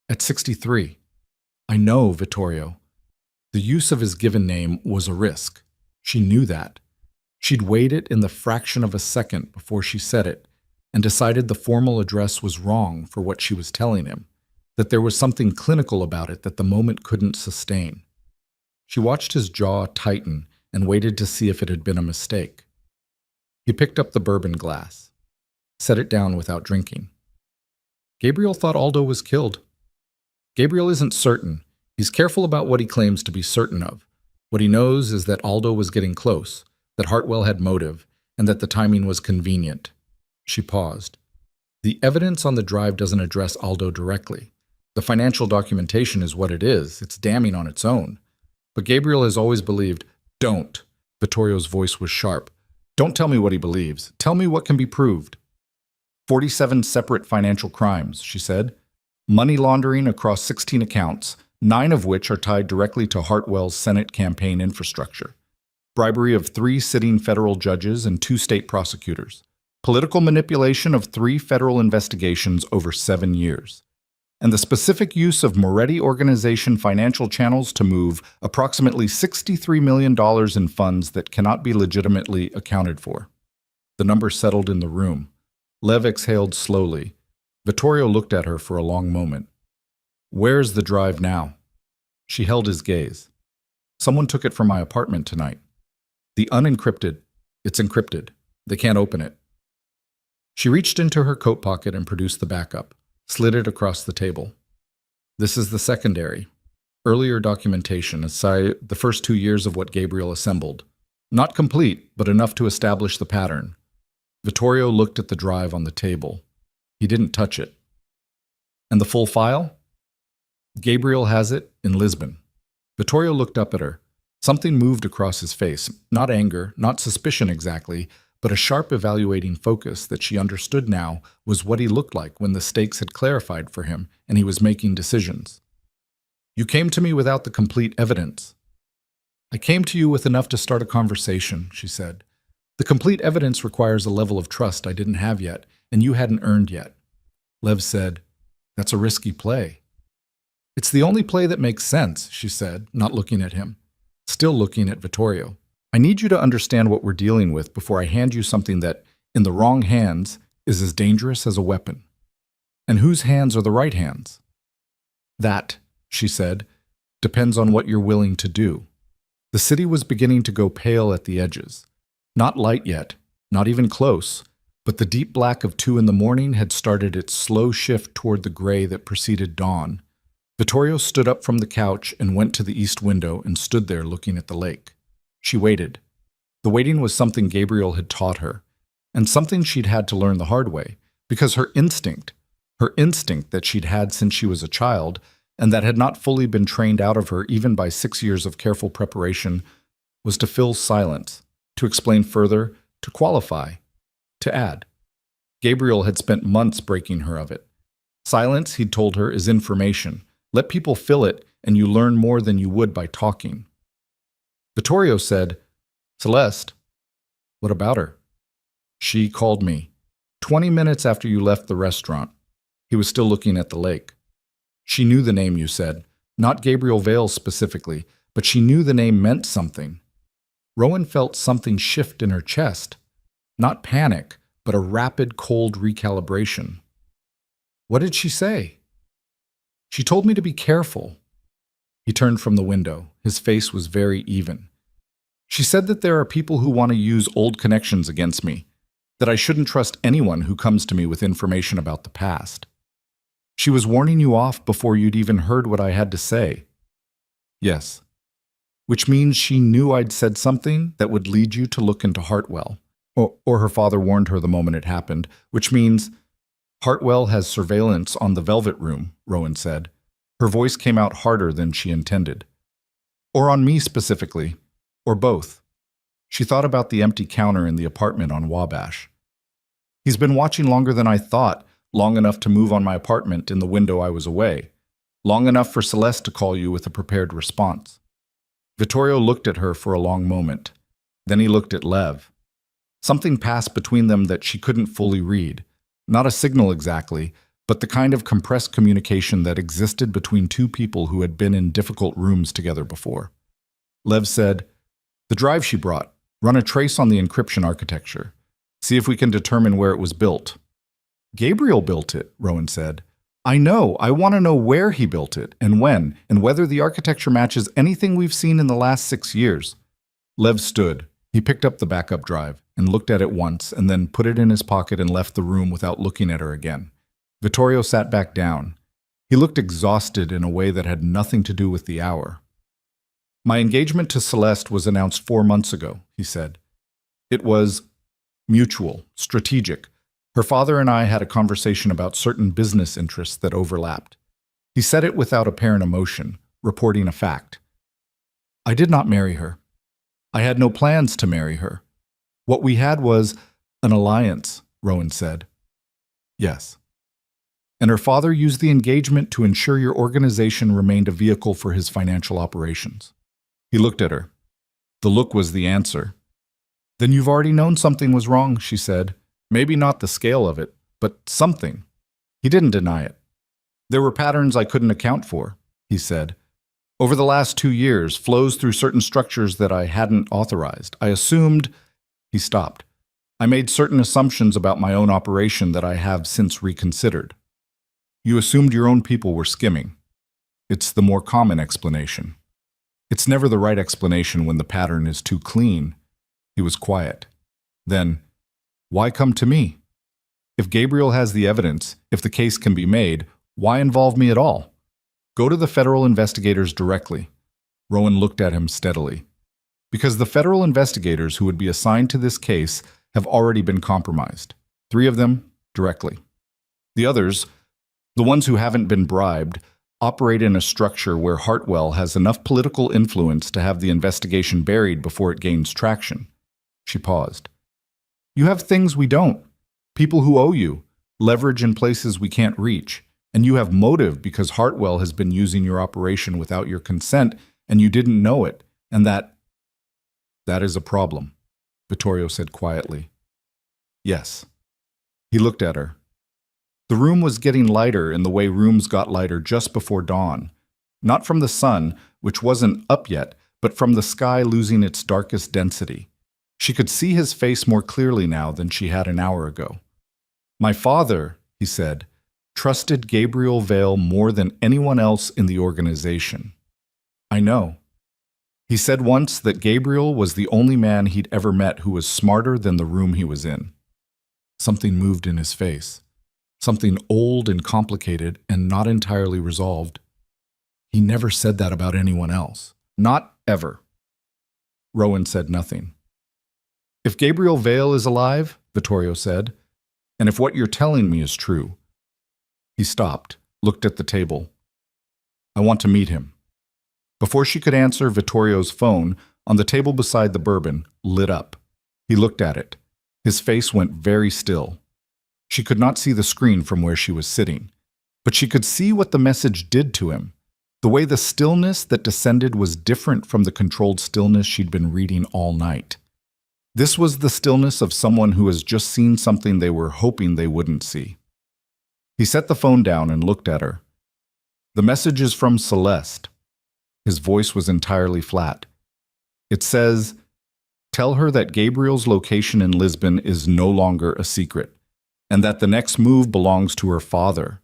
S1: At 63. I know, Vittorio. The use of his given name was a risk. She knew that. She'd weighed it in the fraction of a second before she said it, and decided the formal address was wrong for what she was telling him, that there was something clinical about it that the moment couldn't sustain. She watched his jaw tighten and waited to see if it had been a mistake. He picked up the bourbon glass, set it down without drinking. Gabriel thought Aldo was killed. Gabriel isn't certain. He's careful about what he claims to be certain of. What he knows is that Aldo was getting close, that Hartwell had motive, and that the timing was convenient. She paused. The evidence on the drive doesn't address Aldo directly. The financial documentation is what it is. It's damning on its own. But Gabriel has always believed, don't. Vittorio's voice was sharp. Don't tell me what he believes. Tell me what can be proved. 47 separate financial crimes, she said. Money laundering across 16 accounts, 9 of which are tied directly to Hartwell's Senate campaign infrastructure. Bribery of 3 sitting federal judges and 2 state prosecutors. Political manipulation of 3 federal investigations over 7 years. And the specific use of Moretti Organization financial channels to move approximately $63 million in funds that cannot be legitimately accounted for. The number settled in the room. Lev exhaled slowly. Vittorio looked at her for a long moment. Where's the drive now? She held his gaze. Someone took it from my apartment tonight. The unencrypted. It's encrypted. They can't open it. She reached into her coat pocket and produced the backup, slid it across the table. This is the secondary. Earlier documentation, aside the first 2 years of what Gabriel assembled. Not complete, but enough to establish the pattern. Vittorio looked at the drive on the table. He didn't touch it. And the full file? Gabriel has it in Lisbon. Vittorio looked up at her. Something moved across his face. Not anger, not suspicion exactly, but a sharp evaluating focus that she understood now was what he looked like when the stakes had clarified for him and he was making decisions. You came to me without the complete evidence. I came to you with enough to start a conversation, she said. The complete evidence requires a level of trust I didn't have yet, and you hadn't earned yet. Lev said, That's a risky play. It's the only play that makes sense, she said, not looking at him. Still looking at Vittorio. I need you to understand what we're dealing with before I hand you something that, in the wrong hands, is as dangerous as a weapon. And whose hands are the right hands? That, she said, depends on what you're willing to do. The city was beginning to go pale at the edges. Not light yet, not even close, but the deep black of 2 in the morning had started its slow shift toward the gray that preceded dawn. Vittorio stood up from the couch and went to the east window and stood there looking at the lake. She waited. The waiting was something Gabriel had taught her, and something she'd had to learn the hard way, because her instinct that she'd had since she was a child, and that had not fully been trained out of her even by 6 years of careful preparation, was to fill silence, to explain further, to qualify, to add. Gabriel had spent months breaking her of it. Silence, he'd told her, is information. Let people fill it, and you learn more than you would by talking. Vittorio said, Celeste, what about her? She called me. 20 minutes after you left the restaurant. He was still looking at the lake. She knew the name you said, not Gabriel Vale specifically, but she knew the name meant something. Rowan felt something shift in her chest. Not panic, but a rapid, cold recalibration. What did she say? She told me to be careful. He turned from the window. His face was very even. She said that there are people who want to use old connections against me, that I shouldn't trust anyone who comes to me with information about the past. She was warning you off before you'd even heard what I had to say. Yes. Which means she knew I'd said something that would lead you to look into Hartwell. Or her father warned her the moment it happened, which means Hartwell has surveillance on the Velvet Room, Rowan said. Her voice came out harder than she intended. Or on me specifically, or both. She thought about the empty counter in the apartment on Wabash. He's been watching longer than I thought, long enough to move on my apartment in the window I was away, long enough for Celeste to call you with a prepared response. Vittorio looked at her for a long moment. Then he looked at Lev. Something passed between them that she couldn't fully read. Not a signal exactly, but the kind of compressed communication that existed between two people who had been in difficult rooms together before. Lev said, "The drive she brought, run a trace on the encryption architecture. See if we can determine where it was built." "Gabriel built it," Rowan said. "I know. I want to know where he built it, and when, and whether the architecture matches anything we've seen in the last 6 years." Lev stood. He picked up the backup drive and looked at it once and then put it in his pocket and left the room without looking at her again. Vittorio sat back down. He looked exhausted in a way that had nothing to do with the hour. "My engagement to Celeste was announced 4 months ago," he said. "It was mutual, strategic. Her father and I had a conversation about certain business interests that overlapped." He said it without apparent emotion, reporting a fact. "I did not marry her. I had no plans to marry her. What we had was an alliance," Rowan said. "Yes. And her father used the engagement to ensure your organization remained a vehicle for his financial operations." He looked at her. The look was the answer. "Then you've already known something was wrong," she said. "Maybe not the scale of it, but something." He didn't deny it. "There were patterns I couldn't account for," he said. "Over the last 2 years, flows through certain structures that I hadn't authorized. I assumed—" He stopped. "I made certain assumptions about my own operation that I have since reconsidered." "You assumed your own people were skimming. It's the more common explanation. It's never the right explanation when the pattern is too clean." He was quiet. Then, "Why come to me? If Gabriel has the evidence, if the case can be made, why involve me at all? Go to the federal investigators directly." Rowan looked at him steadily. "Because the federal investigators who would be assigned to this case have already been compromised. 3 of them, directly. The others, the ones who haven't been bribed, operate in a structure where Hartwell has enough political influence to have the investigation buried before it gains traction." She paused. "You have things we don't. People who owe you, leverage in places we can't reach. And you have motive because Hartwell has been using your operation without your consent and you didn't know it. And that is a problem," Vittorio said quietly. "Yes." He looked at her. The room was getting lighter in the way rooms got lighter just before dawn. Not from the sun, which wasn't up yet, but from the sky losing its darkest density. She could see his face more clearly now than she had an hour ago. "My father," he said, "trusted Gabriel Vale more than anyone else in the organization. I know. He said once that Gabriel was the only man he'd ever met who was smarter than the room he was in." Something moved in his face. Something old and complicated and not entirely resolved. "He never said that about anyone else. Not ever." Rowan said nothing. "If Gabriel Vale is alive," Vittorio said, "and if what you're telling me is true." He stopped, looked at the table. "I want to meet him." Before she could answer, Vittorio's phone, on the table beside the bourbon, lit up. He looked at it. His face went very still. She could not see the screen from where she was sitting, but she could see what the message did to him. The way the stillness that descended was different from the controlled stillness she'd been reading all night. This was the stillness of someone who has just seen something they were hoping they wouldn't see. He set the phone down and looked at her. "The message is from Celeste." His voice was entirely flat. It says, "Tell her that Gabriel's location in Lisbon is no longer a secret, and that the next move belongs to her father."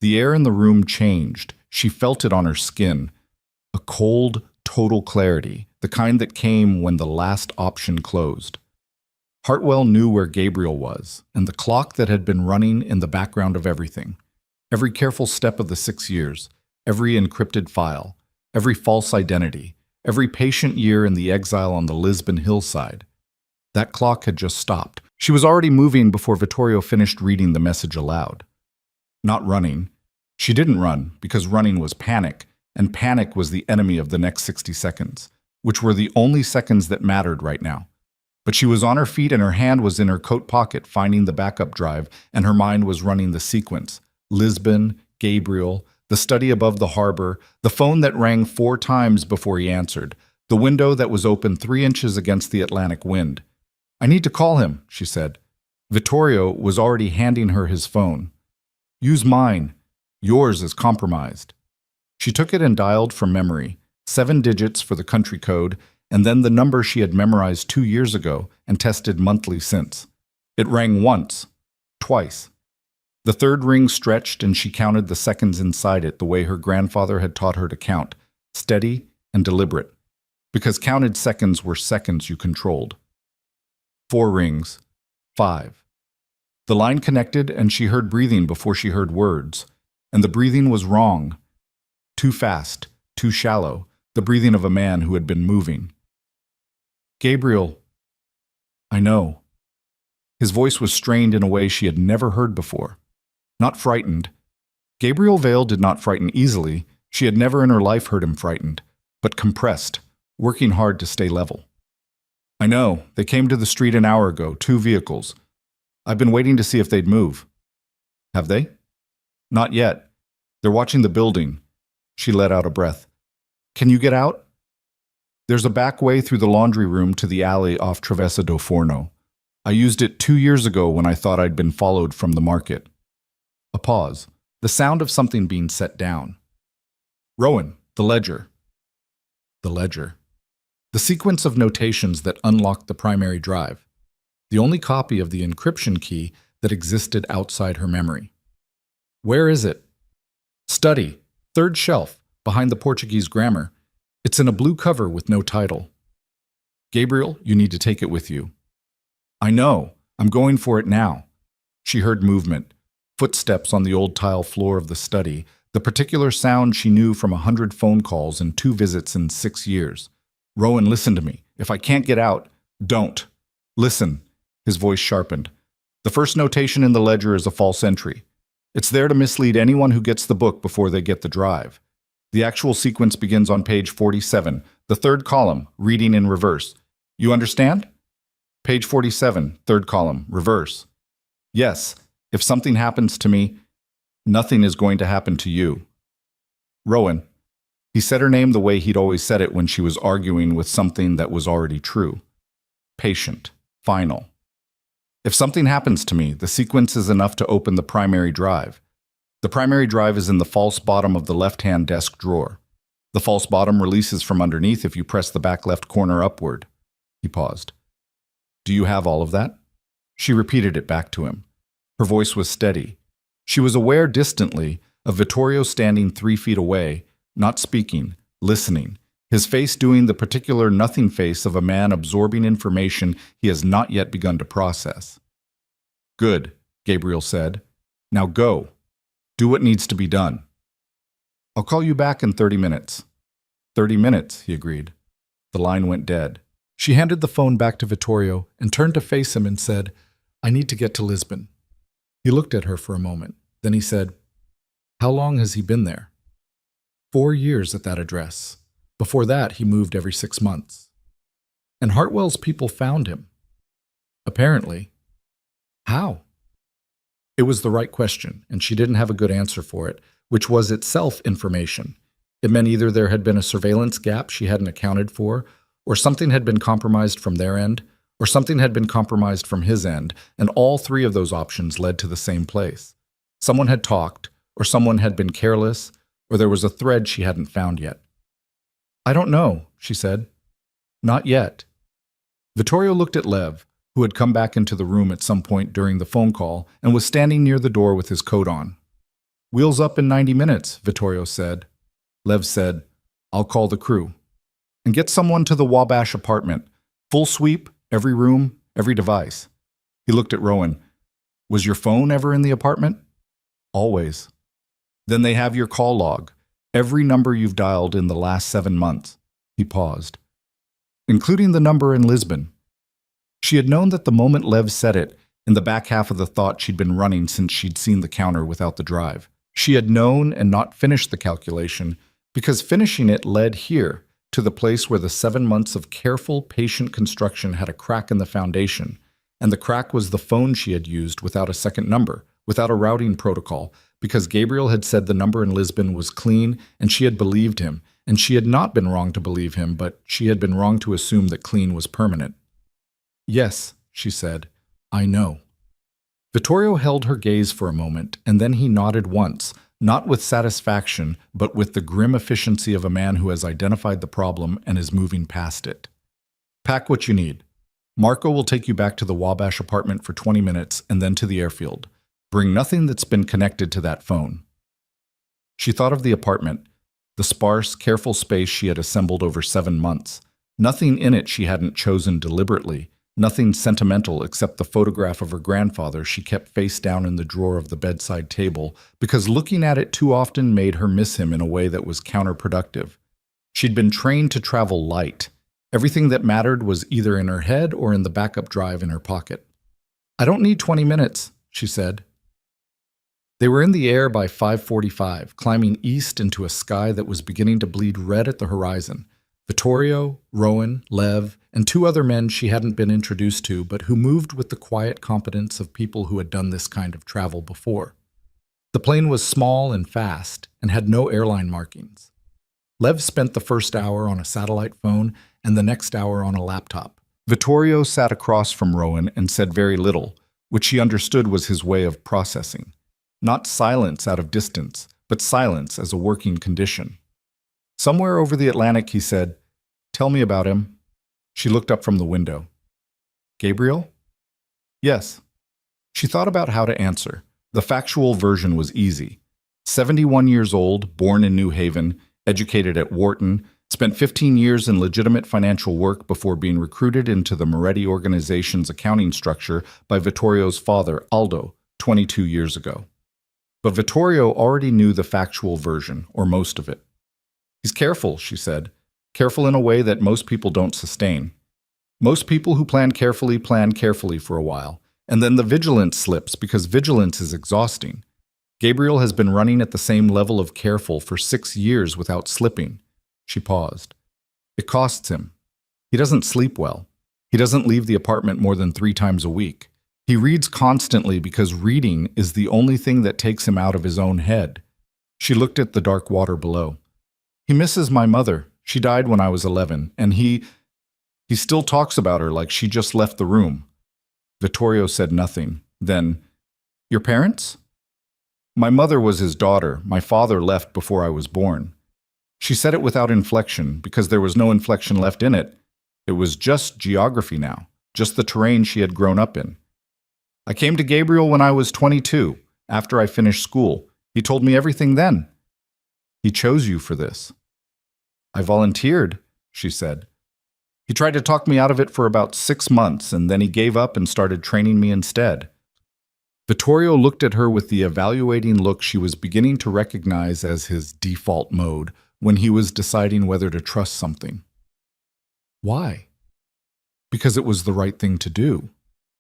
S1: The air in the room changed. She felt it on her skin. A cold, total clarity, the kind that came when the last option closed. Hartwell knew where Gabriel was, and the clock that had been running in the background of everything. Every careful step of the 6 years, every encrypted file, every false identity, every patient year in the exile on the Lisbon hillside. That clock had just stopped. She was already moving before Vittorio finished reading the message aloud. Not running. She didn't run, because running was panic, and panic was the enemy of the next 60 seconds, which were the only seconds that mattered right now. But she was on her feet and her hand was in her coat pocket finding the backup drive, and her mind was running the sequence. Lisbon, Gabriel, the study above the harbor, the phone that rang 4 times before he answered, the window that was open 3 inches against the Atlantic wind. "I need to call him," she said. Vittorio was already handing her his phone. "Use mine. Yours is compromised." She took it and dialed from memory, 7 digits for the country code, and then the number she had memorized 2 years ago and tested monthly since. It rang once, twice. The third ring stretched and she counted the seconds inside it the way her grandfather had taught her to count, steady and deliberate, because counted seconds were seconds you controlled. 4 rings, 5. The line connected and she heard breathing before she heard words, and the breathing was wrong. Too fast, too shallow, the breathing of a man who had been moving. "Gabriel." "I know." His voice was strained in a way she had never heard before. Not frightened. Gabriel Vale did not frighten easily. She had never in her life heard him frightened, but compressed, working hard to stay level. "I know. They came to the street an hour ago, 2 vehicles. I've been waiting to see if they'd move." "Have they?" "Not yet. They're watching the building." She let out a breath. "Can you get out?" "There's a back way through the laundry room to the alley off Travessa do Forno. I used it 2 years ago when I thought I'd been followed from the market." A pause. The sound of something being set down. "Rowan, the ledger." The ledger. The sequence of notations that unlocked the primary drive. The only copy of the encryption key that existed outside her memory. "Where is it?" "Study, 3rd shelf, behind the Portuguese grammar. It's in a blue cover with no title." "Gabriel, you need to take it with you." "I know. I'm going for it now." She heard movement, footsteps on the old tile floor of the study, the particular sound she knew from 100 phone calls and 2 visits in 6 years. "Rowan, listen to me. If I can't get out, don't. Listen." His voice sharpened. "The first notation in the ledger is a false entry. It's there to mislead anyone who gets the book before they get the drive. The actual sequence begins on page 47, the 3rd column, reading in reverse. You understand? Page 47, 3rd column, reverse. Yes, if something happens to me, nothing is going to happen to you. Rowan." He said her name the way he'd always said it when she was arguing with something that was already true. Patient. Final. "If something happens to me, the sequence is enough to open the primary drive. The primary drive is in the false bottom of the left-hand desk drawer. The false bottom releases from underneath if you press the back left corner upward." He paused. "Do you have all of that?" She repeated it back to him. Her voice was steady. She was aware distantly of Vittorio standing 3 feet away, not speaking, listening, his face doing the particular nothing face of a man absorbing information he has not yet begun to process. "Good," Gabriel said. "Now go. Do what needs to be done." "I'll call you back in 30 minutes. 30 minutes, he agreed. The line went dead. She handed the phone back to Vittorio and turned to face him and said, "I need to get to Lisbon." He looked at her for a moment. Then he said, "How long has he been there?" 4 years at that address. Before that, he moved every 6 months. And Hartwell's people found him. Apparently. How? It was the right question, and she didn't have a good answer for it, which was itself information. It meant either there had been a surveillance gap she hadn't accounted for, or something had been compromised from their end, or something had been compromised from his end, and all 3 of those options led to the same place. Someone had talked, or someone had been careless, or there was a thread she hadn't found yet. I don't know, she said. Not yet. Vittorio looked at Lev, who had come back into the room at some point during the phone call and was standing near the door with his coat on. Wheels up in 90 minutes, Vittorio said. Lev said, I'll call the crew. And get someone to the Wabash apartment. Full sweep, every room, every device. He looked at Rowan. Was your phone ever in the apartment? Always. Then they have your call log. Every number you've dialed in the last 7 months. He paused. Including the number in Lisbon. She had known that the moment Lev said it, in the back half of the thought she'd been running since she'd seen the counter without the drive. She had known and not finished the calculation, because finishing it led here, to the place where the 7 months of careful, patient construction had a crack in the foundation, and the crack was the phone she had used without a second number, without a routing protocol, because Gabriel had said the number in Lisbon was clean, and she had believed him, and she had not been wrong to believe him, but she had been wrong to assume that clean was permanent. Yes, she said, I know. Vittorio held her gaze for a moment, and then he nodded once, not with satisfaction, but with the grim efficiency of a man who has identified the problem and is moving past it. Pack what you need. Marco will take you back to the Wabash apartment for 20 minutes and then to the airfield. Bring nothing that's been connected to that phone. She thought of the apartment, the sparse, careful space she had assembled over 7 months. Nothing in it she hadn't chosen deliberately, nothing sentimental except the photograph of her grandfather she kept face down in the drawer of the bedside table because looking at it too often made her miss him in a way that was counterproductive. She'd been trained to travel light. Everything that mattered was either in her head or in the backup drive in her pocket. I don't need 20 minutes, she said. They were in the air by 5:45, climbing east into a sky that was beginning to bleed red at the horizon. Vittorio, Rowan, Lev, and 2 other men she hadn't been introduced to, but who moved with the quiet competence of people who had done this kind of travel before. The plane was small and fast, and had no airline markings. Lev spent the first hour on a satellite phone and the next hour on a laptop. Vittorio sat across from Rowan and said very little, which she understood was his way of processing. Not silence out of distance, but silence as a working condition. Somewhere over the Atlantic, he said, Tell me about him. She looked up from the window. Gabriel? Yes. She thought about how to answer. The factual version was easy. 71 years old, born in New Haven, educated at Wharton, spent 15 years in legitimate financial work before being recruited into the Moretti organization's accounting structure by Vittorio's father, Aldo, 22 years ago. But Vittorio already knew the factual version, or most of it. He's careful, she said. Careful in a way that most people don't sustain. Most people who plan carefully for a while, and then the vigilance slips because vigilance is exhausting. Gabriel has been running at the same level of careful for 6 years without slipping. She paused. It costs him. He doesn't sleep well. He doesn't leave the apartment more than 3 times a week. He reads constantly because reading is the only thing that takes him out of his own head. She looked at the dark water below. He misses my mother. She died when I was 11, and he still talks about her like she just left the room. Vittorio said nothing. Then, Your parents? My mother was his daughter. My father left before I was born. She said it without inflection, because there was no inflection left in it. It was just geography now, just the terrain she had grown up in. I came to Gabriel when I was 22, after I finished school. He told me everything then. He chose you for this. I volunteered, she said. He tried to talk me out of it for about 6 months, and then he gave up and started training me instead. Vittorio looked at her with the evaluating look she was beginning to recognize as his default mode when he was deciding whether to trust something. Why? Because it was the right thing to do.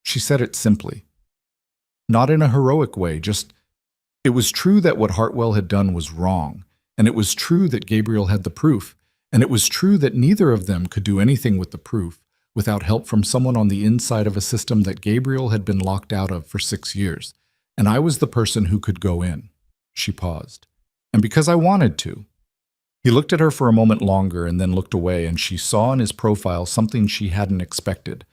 S1: She said it simply. Not in a heroic way, just, it was true that what Hartwell had done was wrong, and it was true that Gabriel had the proof, and it was true that neither of them could do anything with the proof without help from someone on the inside of a system that Gabriel had been locked out of for 6 years, and I was the person who could go in. She paused. And because I wanted to. He looked at her for a moment longer and then looked away, and she saw in his profile something she hadn't expected,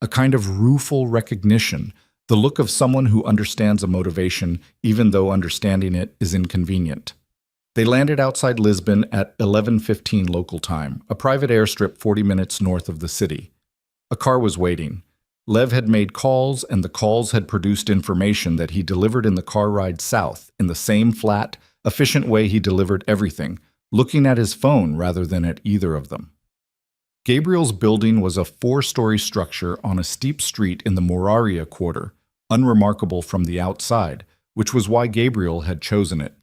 S1: a kind of rueful recognition, the look of someone who understands a motivation even though understanding it is inconvenient. They landed outside Lisbon at 11:15 local time, a private airstrip 40 minutes north of the city. A car was waiting. Lev had made calls, and the calls had produced information that he delivered in the car ride south, in the same flat, efficient way he delivered everything, looking at his phone rather than at either of them. Gabriel's building was a 4-story structure on a steep street in the Moraria quarter, unremarkable from the outside, which was why Gabriel had chosen it.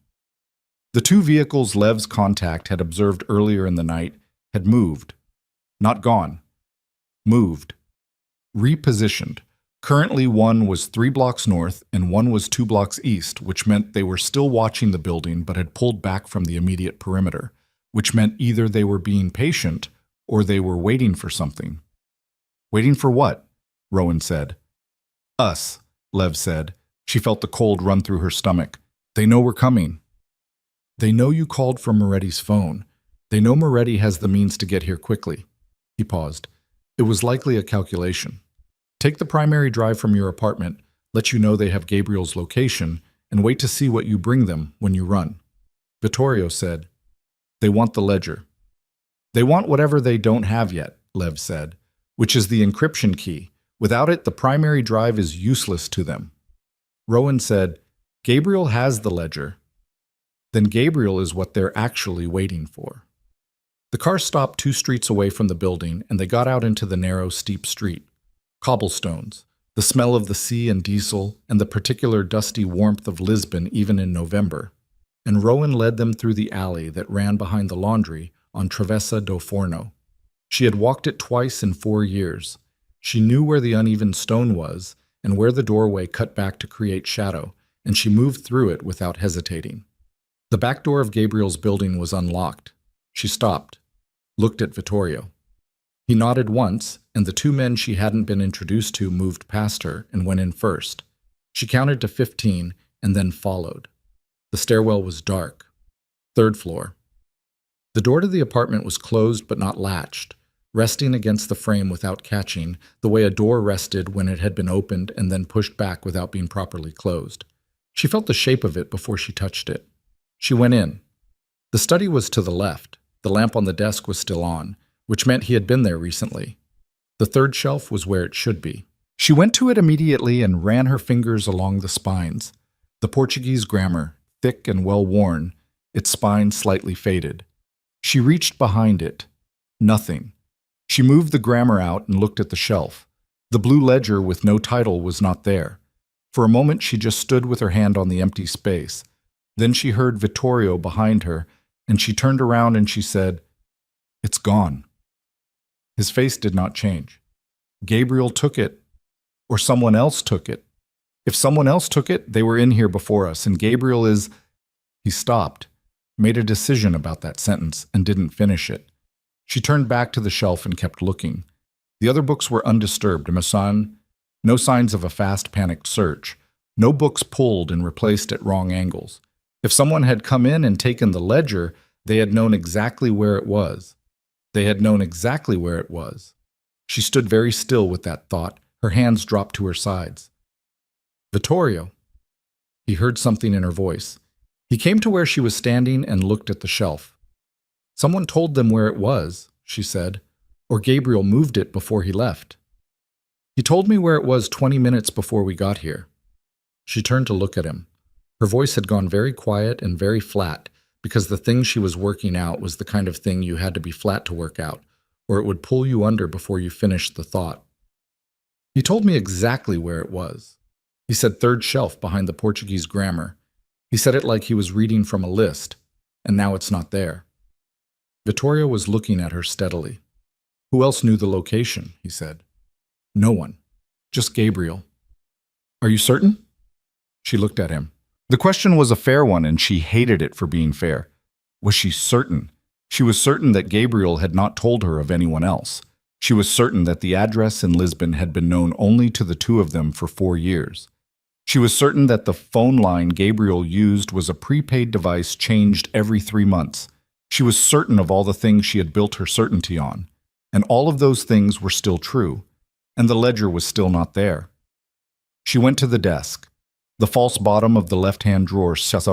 S1: The 2 vehicles Lev's contact had observed earlier in the night had moved. Not gone. Moved. Repositioned. Currently, one was 3 blocks north and one was 2 blocks east, which meant they were still watching the building but had pulled back from the immediate perimeter, which meant either they were being patient or they were waiting for something. Waiting for what? Rowan said. Us, Lev said. She felt the cold run through her stomach. They know we're coming. They know you called from Moretti's phone. They know Moretti has the means to get here quickly. He paused. It was likely a calculation. Take the primary drive from your apartment, let you know they have Gabriel's location, and wait to see what you bring them when you run. Vittorio said, They want the ledger. They want whatever they don't have yet, Lev said, which is the encryption key. Without it, the primary drive is useless to them. Rowan said, Gabriel has the ledger. Then Gabriel is what they're actually waiting for. The car stopped 2 streets away from the building, and they got out into the narrow, steep street. Cobblestones, the smell of the sea and diesel, and the particular dusty warmth of Lisbon even in November. And Rowan led them through the alley that ran behind the laundry on Travessa do Forno. She had walked it twice in 4 years. She knew where the uneven stone was and where the doorway cut back to create shadow, and she moved through it without hesitating. The back door of Gabriel's building was unlocked. She stopped, looked at Vittorio. He nodded once, and the 2 men she hadn't been introduced to moved past her and went in first. She counted to 15 and then followed. The stairwell was dark. 3rd floor. The door to the apartment was closed but not latched, resting against the frame without catching, the way a door rested when it had been opened and then pushed back without being properly closed. She felt the shape of it before she touched it. She went in. The study was to the left. The lamp on the desk was still on, which meant he had been there recently. The 3rd shelf was where it should be. She went to it immediately and ran her fingers along the spines. The Portuguese grammar, thick and well-worn, its spine slightly faded. She reached behind it. Nothing. She moved the grammar out and looked at the shelf. The blue ledger with no title was not there. For a moment she just stood with her hand on the empty space. Then she heard Vittorio behind her, and she turned around and she said, It's gone. His face did not change. Gabriel took it, or someone else took it. If someone else took it, they were in here before us, and Gabriel is... He stopped, made a decision about that sentence, and didn't finish it. She turned back to the shelf and kept looking. The other books were undisturbed, no signs of a fast, panicked search. No books pulled and replaced at wrong angles. If someone had come in and taken the ledger, they had known exactly where it was. They had known exactly where it was. She stood very still with that thought, her hands dropped to her sides. Vittorio. He heard something in her voice. He came to where she was standing and looked at the shelf. Someone told them where it was, she said, or Gabriel moved it before he left. He told me where it was 20 minutes before we got here. She turned to look at him. Her voice had gone very quiet and very flat, because the thing she was working out was the kind of thing you had to be flat to work out, or it would pull you under before you finished the thought. He told me exactly where it was. He said 3rd shelf behind the Portuguese grammar. He said it like he was reading from a list, and now it's not there. Vittorio was looking at her steadily. Who else knew the location, he said. No one. Just Gabriel. Are you certain? She looked at him. The question was a fair one, and she hated it for being fair. Was she certain? She was certain that Gabriel had not told her of anyone else. She was certain that the address in Lisbon had been known only to the 2 of them for 4 years. She was certain that the phone line Gabriel used was a prepaid device changed every 3 months. She was certain of all the things she had built her certainty on, and all of those things were still true, and the ledger was still not there. She went to the desk. The false bottom of the left-hand drawer shut.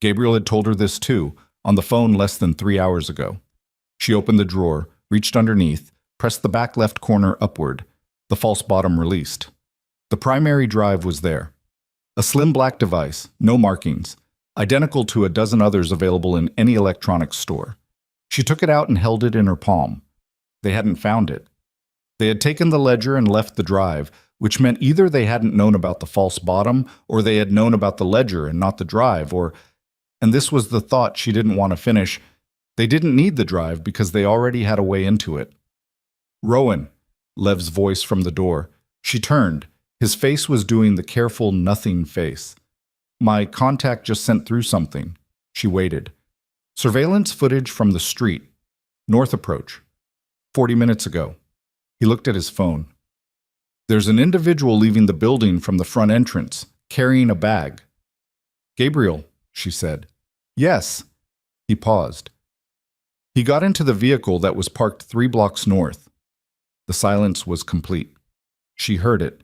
S1: Gabriel had told her this too, on the phone less than 3 hours ago. She opened the drawer, reached underneath, pressed the back left corner upward. The false bottom released. The primary drive was there. A slim black device, no markings, identical to a dozen others available in any electronics store. She took it out and held it in her palm. They hadn't found it. They had taken the ledger and left the drive, which meant either they hadn't known about the false bottom, or they had known about the ledger and not the drive, or, and this was the thought she didn't want to finish, they didn't need the drive because they already had a way into it. "Rowan," Lev's voice from the door. She turned. His face was doing the careful nothing face. "My contact just sent through something." She waited. "Surveillance footage from the street. North approach. 40 minutes ago." He looked at his phone. "There's an individual leaving the building from the front entrance, carrying a bag." "Gabriel," she said. "Yes." He paused. He got into the vehicle that was parked 3 blocks north. The silence was complete. She heard it.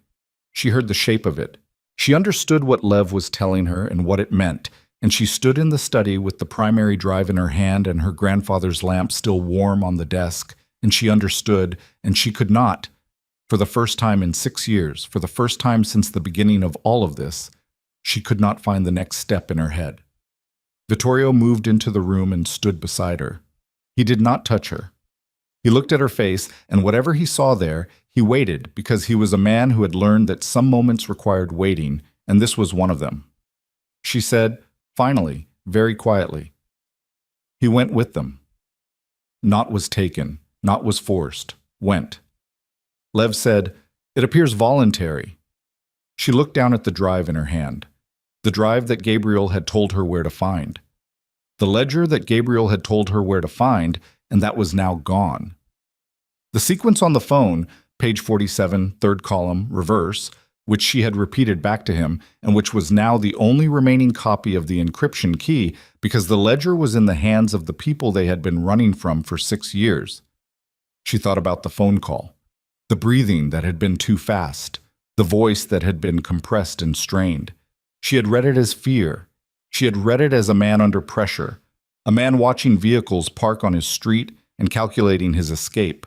S1: She heard the shape of it. She understood what Lev was telling her and what it meant, and she stood in the study with the primary drive in her hand and her grandfather's lamp still warm on the desk, and she understood, and she could not. For the first time in 6 years, for the first time since the beginning of all of this, she could not find the next step in her head. Vittorio moved into the room and stood beside her. He did not touch her. He looked at her face, and whatever he saw there, he waited because he was a man who had learned that some moments required waiting, and this was one of them. She said, finally, very quietly, "He went with them." Not was taken, not was forced, went. Lev said, "It appears voluntary." She looked down at the drive in her hand, the drive that Gabriel had told her where to find, the ledger that Gabriel had told her where to find, and that was now gone. The sequence on the phone, page 47, third column, reverse, which she had repeated back to him, and which was now the only remaining copy of the encryption key because the ledger was in the hands of the people they had been running from for 6 years. She thought about the phone call, the breathing that had been too fast, the voice that had been compressed and strained. She had read it as fear. She had read it as a man under pressure, a man watching vehicles park on his street and calculating his escape.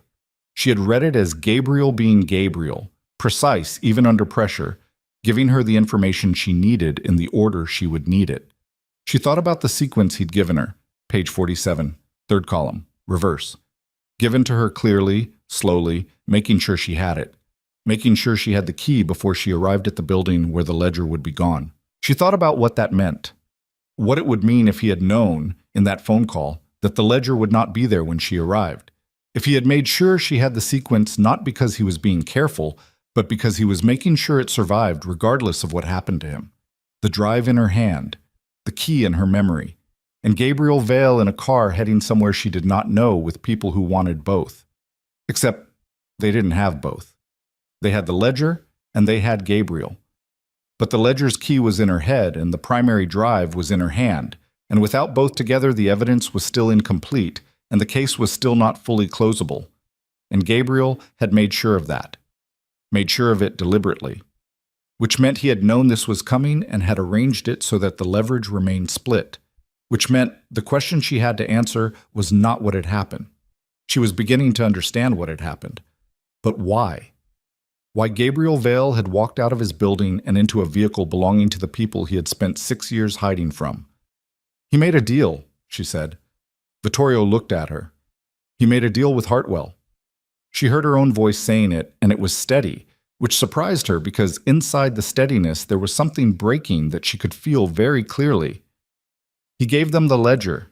S1: She had read it as Gabriel being Gabriel, precise even under pressure, giving her the information she needed in the order she would need it. She thought about the sequence he'd given her, page 47, third column, reverse. Given to her clearly, slowly, making sure she had it, making sure she had the key before she arrived at the building where the ledger would be gone. She thought about what that meant, what it would mean if he had known, in that phone call, that the ledger would not be there when she arrived. If he had made sure she had the sequence not because he was being careful, but because he was making sure it survived regardless of what happened to him. The drive in her hand, the key in her memory, and Gabriel Vale in a car heading somewhere she did not know with people who wanted both. Except they didn't have both. They had the ledger and they had Gabriel. But the ledger's key was in her head and the primary drive was in her hand, and without both together the evidence was still incomplete and the case was still not fully closable. And Gabriel had made sure of that. Made sure of it deliberately. Which meant he had known this was coming and had arranged it so that the leverage remained split. Which meant the question she had to answer was not what had happened. She was beginning to understand what had happened. But why? Why Gabriel Vale had walked out of his building and into a vehicle belonging to the people he had spent 6 years hiding from. "He made a deal," she said. Vittorio looked at her. "He made a deal with Hartwell." She heard her own voice saying it, and it was steady, which surprised her because inside the steadiness there was something breaking that she could feel very clearly. "He gave them the ledger.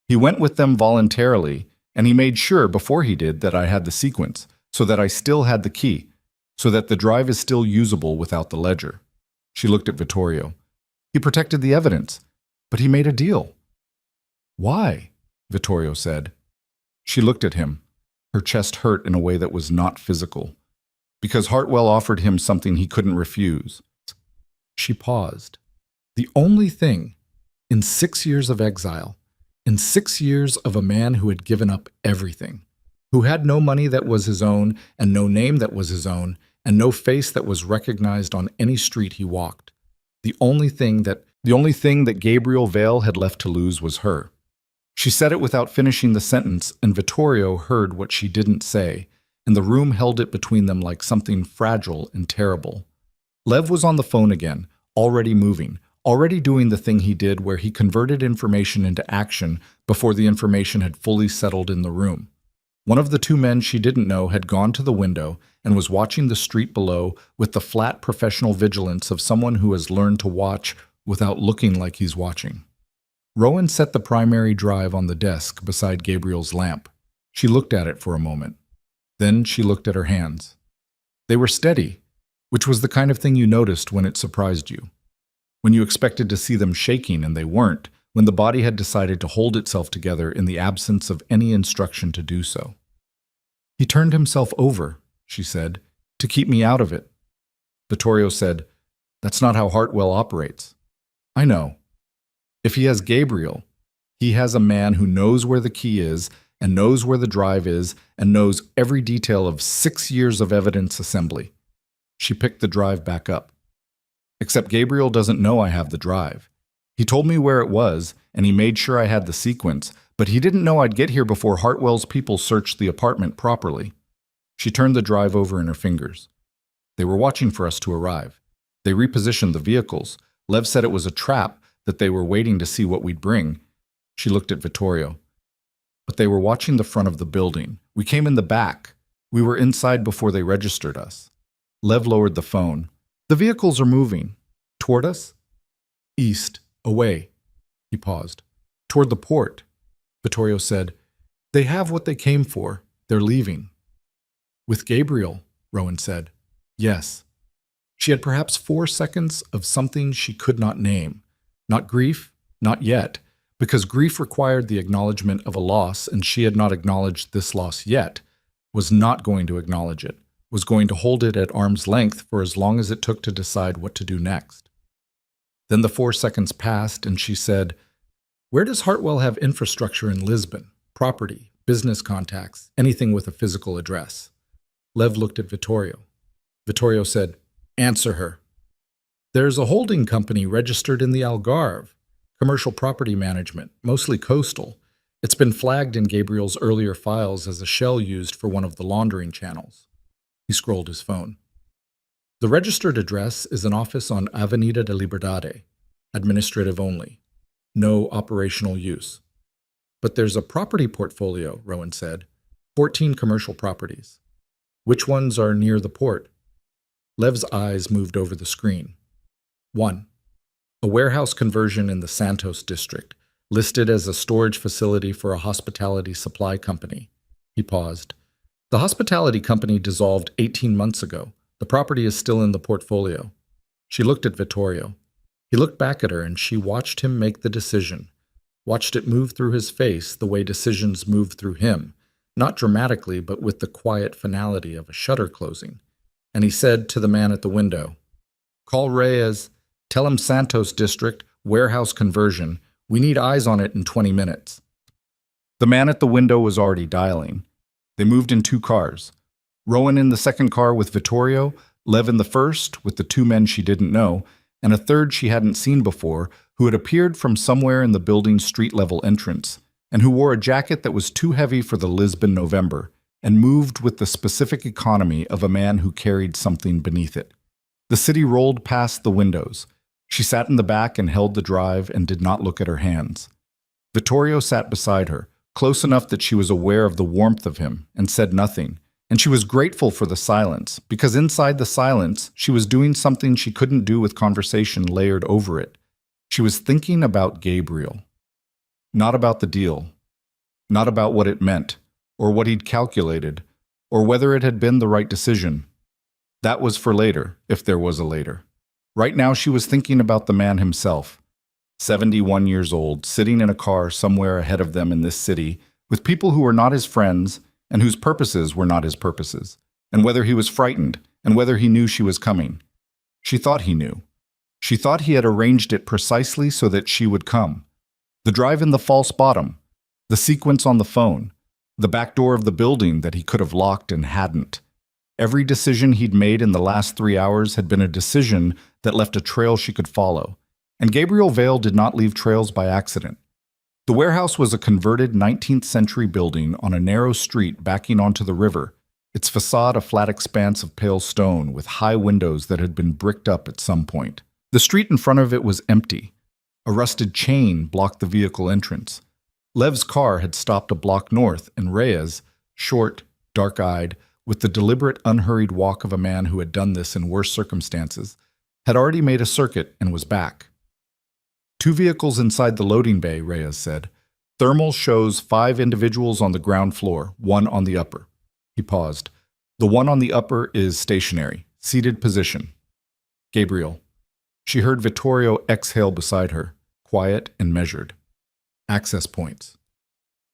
S1: He went with them voluntarily, and he made sure before he did that I had the sequence, so that I still had the key, so that the drive is still usable without the ledger." She looked at Vittorio. "He protected the evidence, but he made a deal." "Why?" Vittorio said. She looked at him. Her chest hurt in a way that was not physical. Because Hartwell offered him something he couldn't refuse. She paused. The only thing, in 6 years of exile, in 6 years of a man who had given up everything, who had no money that was his own, and no name that was his own, and no face that was recognized on any street he walked, the only thing that The only thing that Gabriel Vale had left to lose was her. She said it without finishing the sentence, and Vittorio heard what she didn't say, and the room held it between them like something fragile and terrible. Lev was on the phone again, already moving, already doing the thing he did where he converted information into action before the information had fully settled in the room. One of the two men she didn't know had gone to the window and was watching the street below with the flat professional vigilance of someone who has learned to watch without looking like he's watching. Rowan set the primary drive on the desk beside Gabriel's lamp. She looked at it for a moment. Then she looked at her hands. They were steady, which was the kind of thing you noticed when it surprised you. When you expected to see them shaking and they weren't, when the body had decided to hold itself together in the absence of any instruction to do so. "He turned himself over," she said, "to keep me out of it." Vittorio said, "That's not how Hartwell operates." "I know. If he has Gabriel, he has a man who knows where the key is and knows where the drive is and knows every detail of 6 years of evidence assembly." She picked the drive back up. "Except Gabriel doesn't know I have the drive. He told me where it was, and he made sure I had the sequence, but he didn't know I'd get here before Hartwell's people searched the apartment properly." She turned the drive over in her fingers. "They were watching for us to arrive. They repositioned the vehicles. Lev said it was a trap, that they were waiting to see what we'd bring." She looked at Vittorio. "But they were watching the front of the building. We came in the back. We were inside before they registered us." Lev lowered the phone. "The vehicles are moving. Toward us?" "East. Away." He paused. "Toward the port." Vittorio said, "They have what they came for. They're leaving." "With Gabriel," Rowan said. "Yes." She had perhaps 4 seconds of something she could not name. Not grief, not yet, because grief required the acknowledgement of a loss, and she had not acknowledged this loss yet, was not going to acknowledge it, was going to hold it at arm's length for as long as it took to decide what to do next. Then the 4 seconds passed, and she said, "Where does Hartwell have infrastructure in Lisbon? Property, business contacts, anything with a physical address?" Lev looked at Vittorio. Vittorio said, "Answer her." "There's a holding company registered in the Algarve. Commercial property management, mostly coastal. It's been flagged in Gabriel's earlier files as a shell used for one of the laundering channels." He scrolled his phone. "The registered address is an office on Avenida de Liberdade. Administrative only. No operational use." "But there's a property portfolio," Rowan said. 14 commercial properties. "Which ones are near the port?" Lev's eyes moved over the screen. 1. A warehouse conversion in the Santos district, listed as a storage facility for a hospitality supply company. He paused. "The hospitality company dissolved 18 months ago. The property is still in the portfolio." She looked at Vittorio. He looked back at her, and she watched him make the decision, watched it move through his face the way decisions move through him, not dramatically, but with the quiet finality of a shutter closing. And he said to the man at the window, "Call Reyes, tell him Santos District, warehouse conversion. We need eyes on it in 20 minutes." The man at the window was already dialing. They moved in 2 cars. Rowan in the second car with Vittorio, Lev in the first with the 2 men she didn't know, and a third she hadn't seen before, who had appeared from somewhere in the building's street-level entrance, and who wore a jacket that was too heavy for the Lisbon November, and moved with the specific economy of a man who carried something beneath it. The city rolled past the windows. She sat in the back and held the drive and did not look at her hands. Vittorio sat beside her, close enough that she was aware of the warmth of him, and said nothing. And she was grateful for the silence, because inside the silence, she was doing something she couldn't do with conversation layered over it. She was thinking about Gabriel. Not about the deal. Not about what it meant, or what he'd calculated, or whether it had been the right decision. That was for later, if there was a later. Right now she was thinking about the man himself. 71 years old, sitting in a car somewhere ahead of them in this city, with people who were not his friends, and whose purposes were not his purposes, and whether he was frightened, and whether he knew she was coming. She thought he knew. She thought he had arranged it precisely so that she would come. The drive in the false bottom, the sequence on the phone, the back door of the building that he could have locked and hadn't. Every decision he'd made in the last 3 hours had been a decision that left a trail she could follow. And Gabriel Vale did not leave trails by accident. The warehouse was a converted 19th century building on a narrow street backing onto the river, its facade a flat expanse of pale stone with high windows that had been bricked up at some point. The street in front of it was empty. A rusted chain blocked the vehicle entrance. Lev's car had stopped a block north, and Reyes, short, dark-eyed, with the deliberate, unhurried walk of a man who had done this in worse circumstances, had already made a circuit and was back. 2 vehicles inside the loading bay, Reyes said. Thermal shows 5 individuals on the ground floor, 1 on the upper. He paused. The one on the upper is stationary, seated position. Gabriel. She heard Vittorio exhale beside her, quiet and measured. Access points.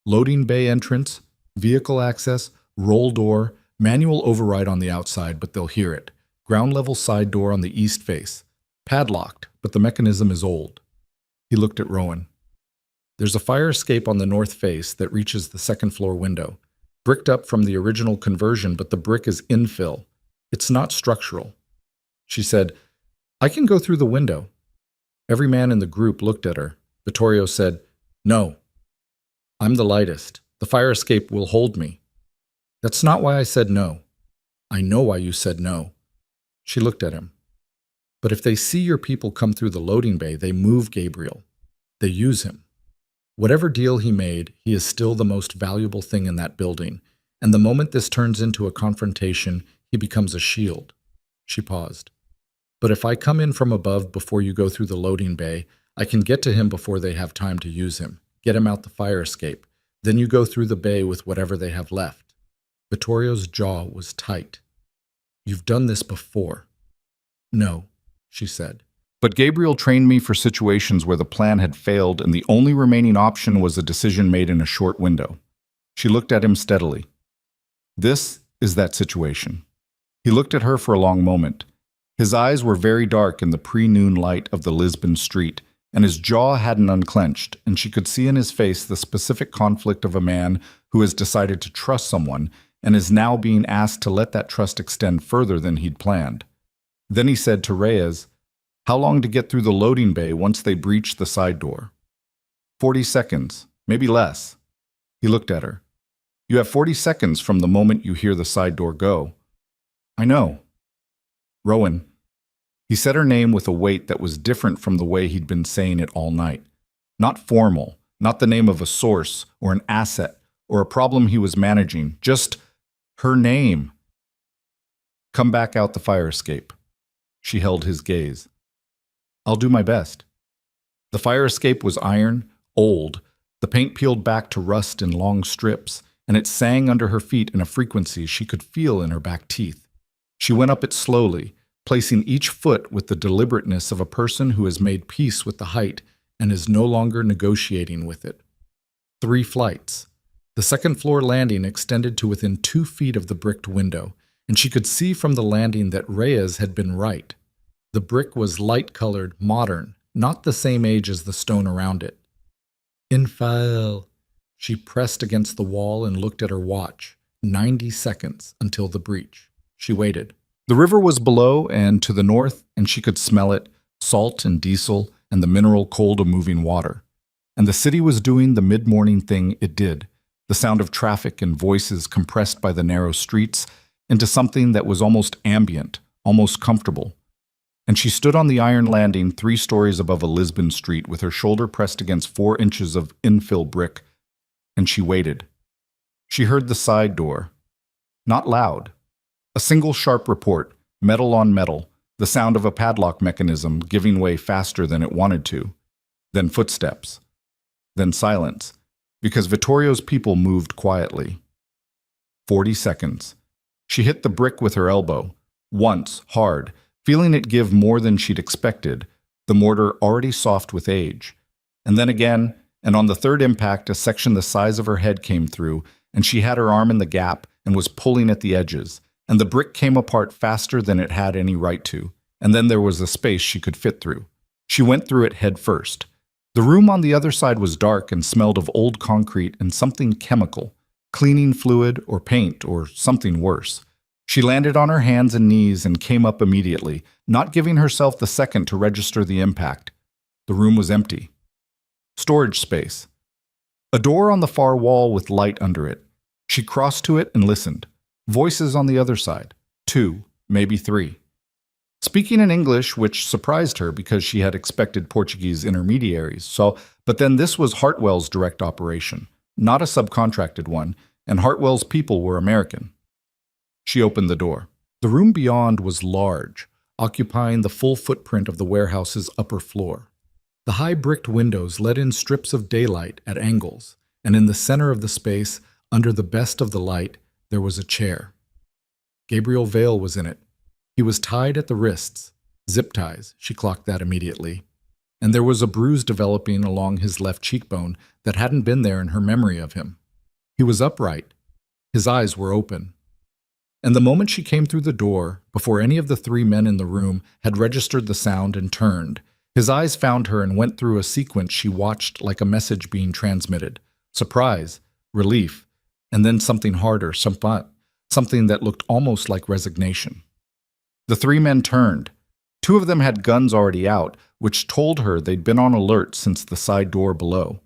S1: Loading bay entrance, vehicle access, roll door, manual override on the outside, but they'll hear it. Ground level side door on the east face. Padlocked, but the mechanism is old. He looked at Rowan. There's a fire escape on the north face that reaches the second floor window. Bricked up from the original conversion, but the brick is infill. It's not structural. She said, I can go through the window. Every man in the group looked at her. Vittorio said, No. I'm the lightest. The fire escape will hold me. That's not why I said no. I know why you said no. She looked at him. But if they see your people come through the loading bay, they move Gabriel. They use him. Whatever deal he made, he is still the most valuable thing in that building, and the moment this turns into a confrontation, he becomes a shield. She paused. But if I come in from above before you go through the loading bay, I can get to him before they have time to use him, get him out the fire escape. Then you go through the bay with whatever they have left. Vittorio's jaw was tight. You've done this before. No, she said. But Gabriel trained me for situations where the plan had failed and the only remaining option was a decision made in a short window. She looked at him steadily. This is that situation. He looked at her for a long moment. His eyes were very dark in the pre-noon light of the Lisbon street, and his jaw hadn't unclenched, and she could see in his face the specific conflict of a man who has decided to trust someone and is now being asked to let that trust extend further than he'd planned. Then he said to Reyes, How long to get through the loading bay once they breach the side door? 40 seconds, maybe less. He looked at her. You have 40 seconds from the moment you hear the side door go. I know. Rowan. He said her name with a weight that was different from the way he'd been saying it all night. Not formal, not the name of a source or an asset or a problem he was managing, just her name. Come back out the fire escape. She held his gaze. I'll do my best. The fire escape was iron, old, the paint peeled back to rust in long strips, and it sang under her feet in a frequency she could feel in her back teeth. She went up it slowly, placing each foot with the deliberateness of a person who has made peace with the height and is no longer negotiating with it. 3 flights. The second floor landing extended to within 2 feet of the bricked window, and she could see from the landing that Reyes had been right. The brick was light-colored, modern, not the same age as the stone around it. Infile. She pressed against the wall and looked at her watch. 90 seconds until the breach. She waited. The river was below and to the north, and she could smell it, salt and diesel, and the mineral cold of moving water. And the city was doing the mid-morning thing it did, the sound of traffic and voices compressed by the narrow streets into something that was almost ambient, almost comfortable. And she stood on the iron landing 3 stories above a Lisbon street with her shoulder pressed against 4 inches of infill brick, and she waited. She heard the side door. Not loud. A single sharp report, metal on metal, the sound of a padlock mechanism giving way faster than it wanted to. Then footsteps. Then silence, because Vittorio's people moved quietly. 40 seconds. She hit the brick with her elbow, once, hard, feeling it give more than she'd expected, the mortar already soft with age. And then again, and on the third impact, a section the size of her head came through, and she had her arm in the gap and was pulling at the edges, and the brick came apart faster than it had any right to, and then there was a space she could fit through. She went through it head first. The room on the other side was dark and smelled of old concrete and something chemical, cleaning fluid or paint or something worse. She landed on her hands and knees and came up immediately, not giving herself the second to register the impact. The room was empty. Storage space. A door on the far wall with light under it. She crossed to it and listened. Voices on the other side. 2, maybe 3. Speaking in English, which surprised her because she had expected Portuguese intermediaries. But then this was Hartwell's direct operation, not a subcontracted one, and Hartwell's people were American. She opened the door. The room beyond was large, occupying the full footprint of the warehouse's upper floor. The high bricked windows let in strips of daylight at angles, and in the center of the space, under the best of the light, there was a chair. Gabriel Vale was in it. He was tied at the wrists, zip ties, she clocked that immediately, and there was a bruise developing along his left cheekbone that hadn't been there in her memory of him. He was upright. His eyes were open. And the moment she came through the door, before any of the 3 men in the room had registered the sound and turned, his eyes found her and went through a sequence she watched like a message being transmitted. Surprise, relief, and then something harder, something that looked almost like resignation. The 3 men turned. 2 of them had guns already out, which told her they'd been on alert since the side door below.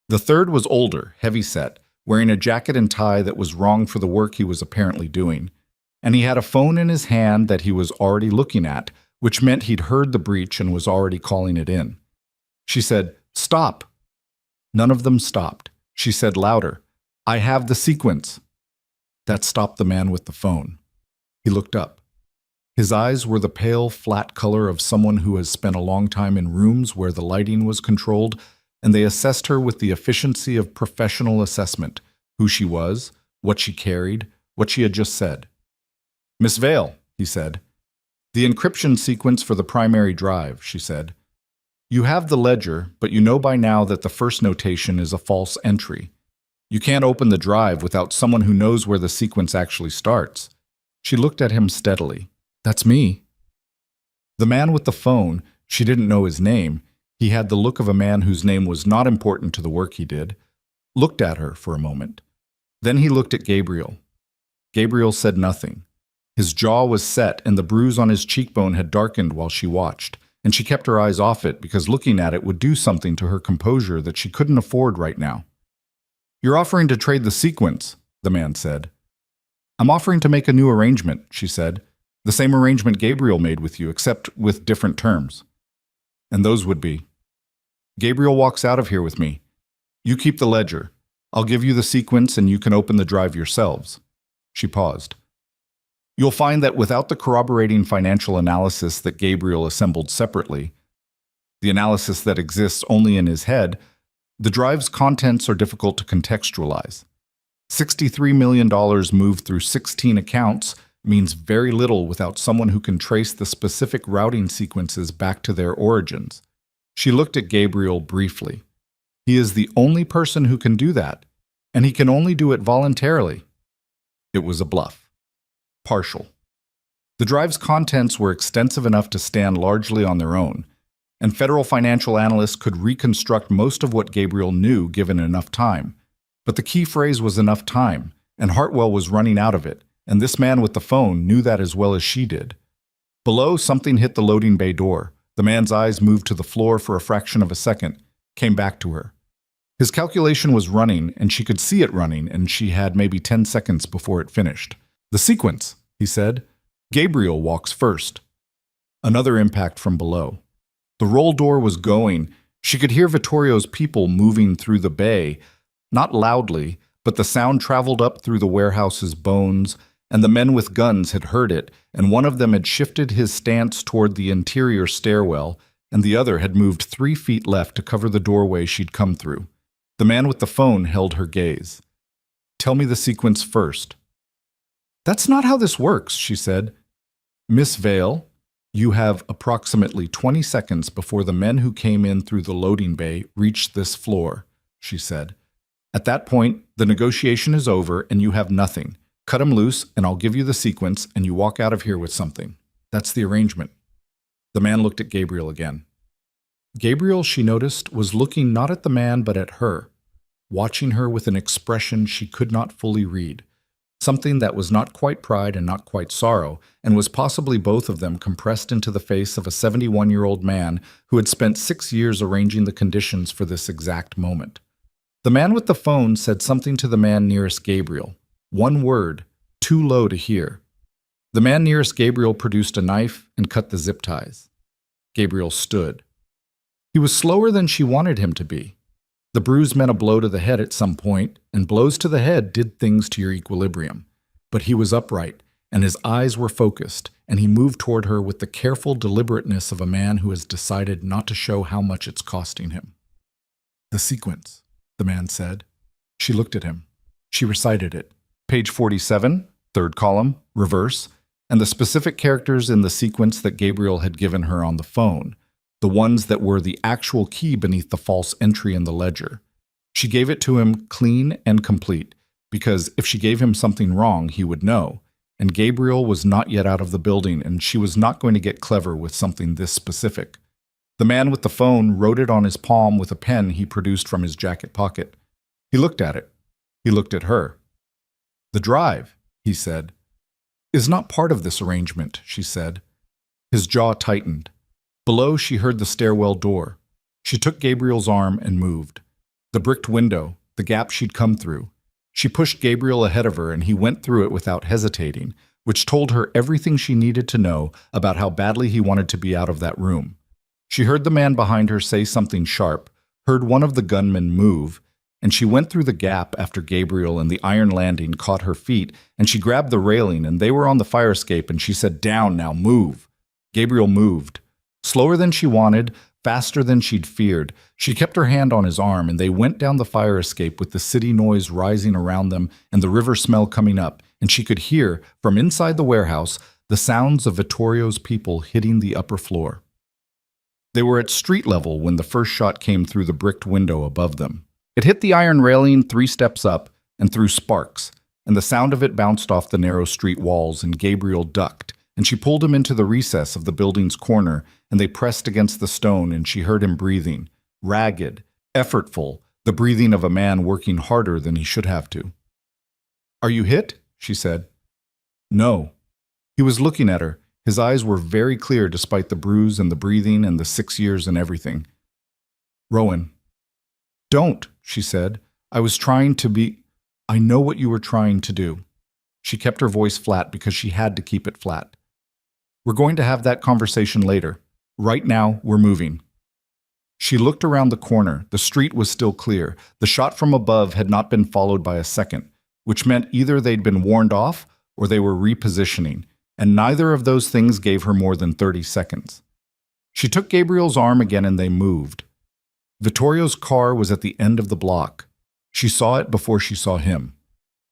S1: The third was older, heavy-set, wearing a jacket and tie that was wrong for the work he was apparently doing. And he had a phone in his hand that he was already looking at, which meant he'd heard the breach and was already calling it in. She said, "Stop." None of them stopped. She said louder, "I have the sequence." That stopped the man with the phone. He looked up. His eyes were the pale, flat color of someone who has spent a long time in rooms where the lighting was controlled, and they assessed her with the efficiency of professional assessment, who she was, what she carried, what she had just said. "Miss Vale," he said. "The encryption sequence for the primary drive," she said. "You have the ledger, but you know by now that the first notation is a false entry. You can't open the drive without someone who knows where the sequence actually starts." She looked at him steadily. "That's me." The man with the phone, she didn't know his name, he had the look of a man whose name was not important to the work he did, looked at her for a moment. Then he looked at Gabriel. Gabriel said nothing. His jaw was set and the bruise on his cheekbone had darkened while she watched, and she kept her eyes off it because looking at it would do something to her composure that she couldn't afford right now. "You're offering to trade the sequence," the man said. "I'm offering to make a new arrangement," she said. "The same arrangement Gabriel made with you, except with different terms." "And those would be?" "Gabriel walks out of here with me. You keep the ledger. I'll give you the sequence and you can open the drive yourselves." She paused. "You'll find that without the corroborating financial analysis that Gabriel assembled separately, the analysis that exists only in his head, the drive's contents are difficult to contextualize. $63 million moved through 16 accounts means very little without someone who can trace the specific routing sequences back to their origins." She looked at Gabriel briefly. "He is the only person who can do that, and he can only do it voluntarily." It was a bluff. Partial. The drive's contents were extensive enough to stand largely on their own, and federal financial analysts could reconstruct most of what Gabriel knew given enough time. But the key phrase was enough time, and Hartwell was running out of it, and this man with the phone knew that as well as she did. Below, something hit the loading bay door. The man's eyes moved to the floor for a fraction of a second, came back to her. His calculation was running, and she could see it running, and she had maybe 10 seconds before it finished. "The sequence," he said. "Gabriel walks first." Another impact from below. The roll door was going. She could hear Vittorio's people moving through the bay, not loudly, but the sound traveled up through the warehouse's bones, and the men with guns had heard it, and one of them had shifted his stance toward the interior stairwell, and the other had moved 3 feet left to cover the doorway she'd come through. The man with the phone held her gaze. "Tell me the sequence first." "That's not how this works," she said. "Miss Vale, you have approximately 20 seconds before the men who came in through the loading bay reach this floor," she said. "At that point, the negotiation is over and you have nothing. Cut him loose and I'll give you the sequence and you walk out of here with something. That's the arrangement." The man looked at Gabriel again. Gabriel, she noticed, was looking not at the man but at her, watching her with an expression she could not fully read. something that was not quite pride and not quite sorrow, and was possibly both of them compressed into the face of a 71-year-old man who had spent 6 years arranging the conditions for this exact moment. The man with the phone said something to the man nearest Gabriel. One word, too low to hear. The man nearest Gabriel produced a knife and cut the zip ties. Gabriel stood. He was slower than she wanted him to be. The bruise meant a blow to the head at some point, and blows to the head did things to your equilibrium. But he was upright, and his eyes were focused, and he moved toward her with the careful deliberateness of a man who has decided not to show how much it's costing him. "The sequence," the man said. She looked at him. She recited it. Page 47, third column, reverse, and the specific characters in the sequence that Gabriel had given her on the phone, the ones that were the actual key beneath the false entry in the ledger. She gave it to him clean and complete, because if she gave him something wrong, he would know, and Gabriel was not yet out of the building, and she was not going to get clever with something this specific. The man with the phone wrote it on his palm with a pen he produced from his jacket pocket. He looked at it. He looked at her. "The drive," he said. "Is not part of this arrangement," she said. His jaw tightened. Below, she heard the stairwell door. She took Gabriel's arm and moved. The bricked window, the gap she'd come through. She pushed Gabriel ahead of her, and he went through it without hesitating, which told her everything she needed to know about how badly he wanted to be out of that room. She heard the man behind her say something sharp, heard one of the gunmen move, and she went through the gap after Gabriel and the iron landing caught her feet, and she grabbed the railing, and they were on the fire escape, and she said, "Down, now move." Gabriel moved. Slower than she wanted, faster than she'd feared. She kept her hand on his arm, and they went down the fire escape with the city noise rising around them and the river smell coming up, and she could hear, from inside the warehouse, the sounds of Vittorio's people hitting the upper floor. They were at street level when the first shot came through the bricked window above them. It hit the iron railing 3 steps up and threw sparks, and the sound of it bounced off the narrow street walls, and Gabriel ducked, and she pulled him into the recess of the building's corner, and they pressed against the stone, and she heard him breathing, ragged, effortful, the breathing of a man working harder than he should have to. "Are you hit?" she said. "No." He was looking at her. His eyes were very clear despite the bruise and the breathing and the 6 years and everything. "Rowan." "Don't," she said. "I was trying to be—" "I know what you were trying to do." She kept her voice flat because she had to keep it flat. "We're going to have that conversation later. Right now, we're moving." She looked around the corner. The street was still clear. The shot from above had not been followed by a second, which meant either they'd been warned off or they were repositioning, and neither of those things gave her more than 30 seconds. She took Gabriel's arm again and they moved. Vittorio's car was at the end of the block. She saw it before she saw him.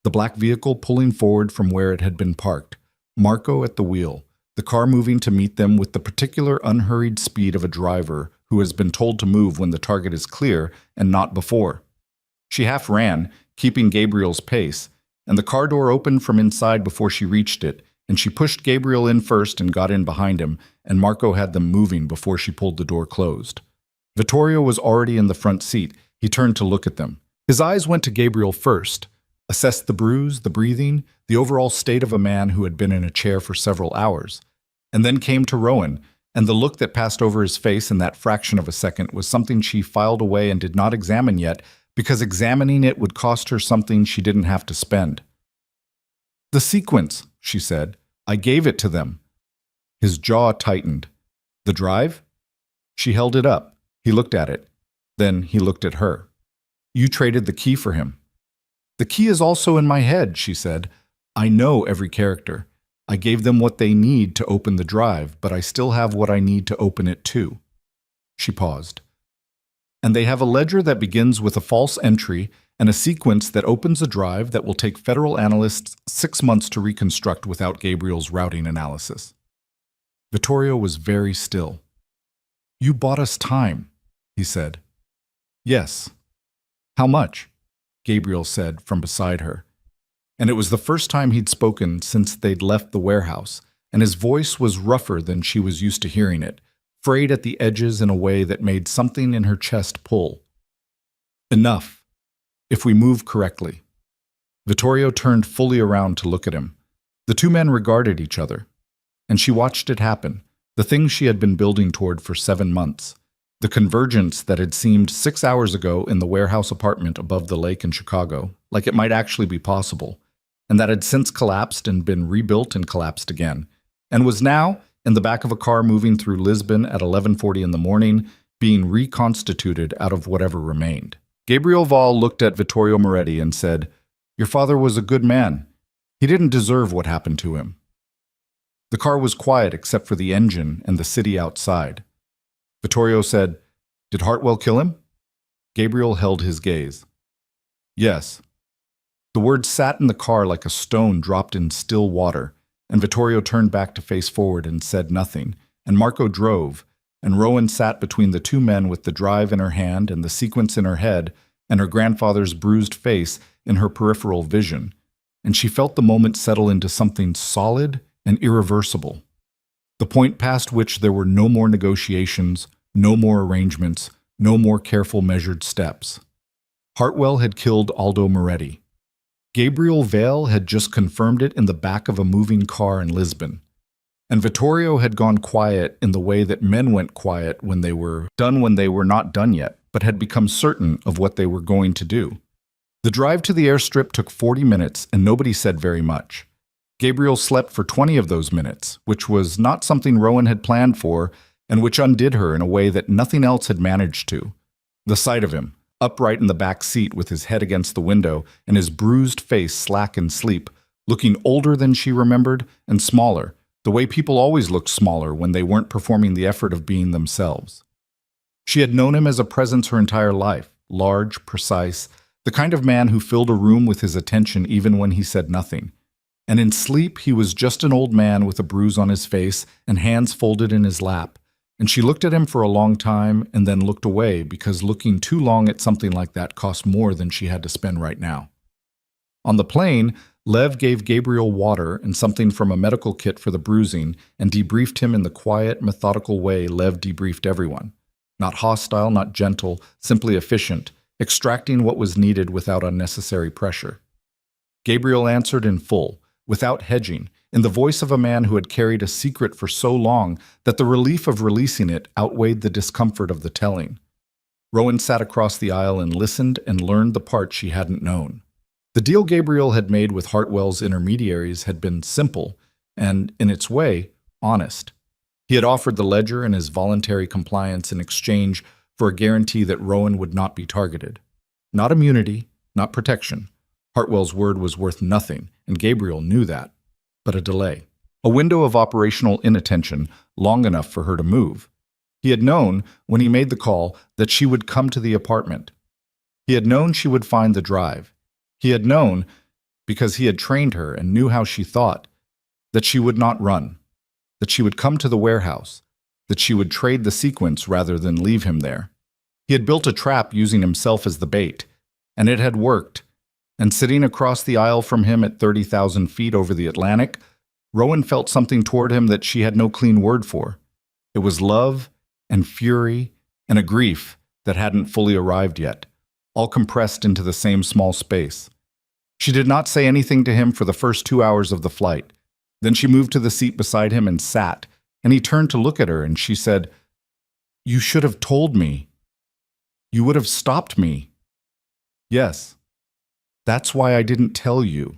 S1: The black vehicle pulling forward from where it had been parked, Marco at the wheel, the car moving to meet them with the particular unhurried speed of a driver who has been told to move when the target is clear and not before. She half ran, keeping Gabriel's pace, and the car door opened from inside before she reached it, and she pushed Gabriel in first and got in behind him, and Marco had them moving before she pulled the door closed. Vittorio was already in the front seat. He turned to look at them. His eyes went to Gabriel first, assessed the bruise, the breathing, the overall state of a man who had been in a chair for several hours, and then came to Rowan, and the look that passed over his face in that fraction of a second was something she filed away and did not examine yet, because examining it would cost her something she didn't have to spend. "The sequence," she said. "I gave it to them." His jaw tightened. "The drive?" She held it up. He looked at it. Then he looked at her. "You traded the key for him." "The key is also in my head," she said. "I know every character. I gave them what they need to open the drive, but I still have what I need to open it too." She paused. "And they have a ledger that begins with a false entry and a sequence that opens a drive that will take federal analysts 6 months to reconstruct without Gabriel's routing analysis." Vittorio was very still. "You bought us time," he said. "Yes." "How much?" Gabriel said from beside her. And it was the first time he'd spoken since they'd left the warehouse, and his voice was rougher than she was used to hearing it, frayed at the edges in a way that made something in her chest pull. "Enough, if we move correctly." Vittorio turned fully around to look at him. The two men regarded each other, and she watched it happen, the thing she had been building toward for 7 months. The convergence that had seemed 6 hours ago in the warehouse apartment above the lake in Chicago, like it might actually be possible, and that had since collapsed and been rebuilt and collapsed again, and was now, in the back of a car moving through Lisbon at 11:40 in the morning, being reconstituted out of whatever remained. Gabriel Vall looked at Vittorio Moretti and said, "Your father was a good man. He didn't deserve what happened to him." The car was quiet except for the engine and the city outside. Vittorio said, "Did Hartwell kill him?" Gabriel held his gaze. "Yes." The words sat in the car like a stone dropped in still water, and Vittorio turned back to face forward and said nothing, and Marco drove, and Rowan sat between the two men with the drive in her hand and the sequence in her head and her grandfather's bruised face in her peripheral vision, and she felt the moment settle into something solid and irreversible. The point past which there were no more negotiations, no more arrangements, no more careful measured steps. Hartwell had killed Aldo Moretti. Gabriel Vale had just confirmed it in the back of a moving car in Lisbon. And Vittorio had gone quiet in the way that men went quiet when they were not done yet, but had become certain of what they were going to do. The drive to the airstrip took 40 minutes, and nobody said very much. Gabriel slept for 20 of those minutes, which was not something Rowan had planned for, and which undid her in a way that nothing else had managed to. The sight of him, upright in the back seat with his head against the window and his bruised face slack in sleep, looking older than she remembered and smaller, the way people always looked smaller when they weren't performing the effort of being themselves. She had known him as a presence her entire life, large, precise, the kind of man who filled a room with his attention even when he said nothing. And in sleep he was just an old man with a bruise on his face and hands folded in his lap, and she looked at him for a long time and then looked away because looking too long at something like that cost more than she had to spend right now. On the plane, Lev gave Gabriel water and something from a medical kit for the bruising and debriefed him in the quiet, methodical way Lev debriefed everyone. Not hostile, not gentle, simply efficient, extracting what was needed without unnecessary pressure. Gabriel answered in full, without hedging, in the voice of a man who had carried a secret for so long that the relief of releasing it outweighed the discomfort of the telling. Rowan sat across the aisle and listened and learned the part she hadn't known. The deal Gabriel had made with Hartwell's intermediaries had been simple and, in its way, honest. He had offered the ledger and his voluntary compliance in exchange for a guarantee that Rowan would not be targeted. Not immunity, not protection. Hartwell's word was worth nothing, and Gabriel knew that. But a delay. A window of operational inattention long enough for her to move. He had known, when he made the call, that she would come to the apartment. He had known she would find the drive. He had known, because he had trained her and knew how she thought, that she would not run, that she would come to the warehouse, that she would trade the sequence rather than leave him there. He had built a trap using himself as the bait, and it had worked. And sitting across the aisle from him at 30,000 feet over the Atlantic, Rowan felt something toward him that she had no clean word for. It was love and fury and a grief that hadn't fully arrived yet, all compressed into the same small space. She did not say anything to him for the first 2 hours of the flight. Then she moved to the seat beside him and sat, and he turned to look at her, and she said, "You should have told me. You would have stopped me." "Yes. That's why I didn't tell you."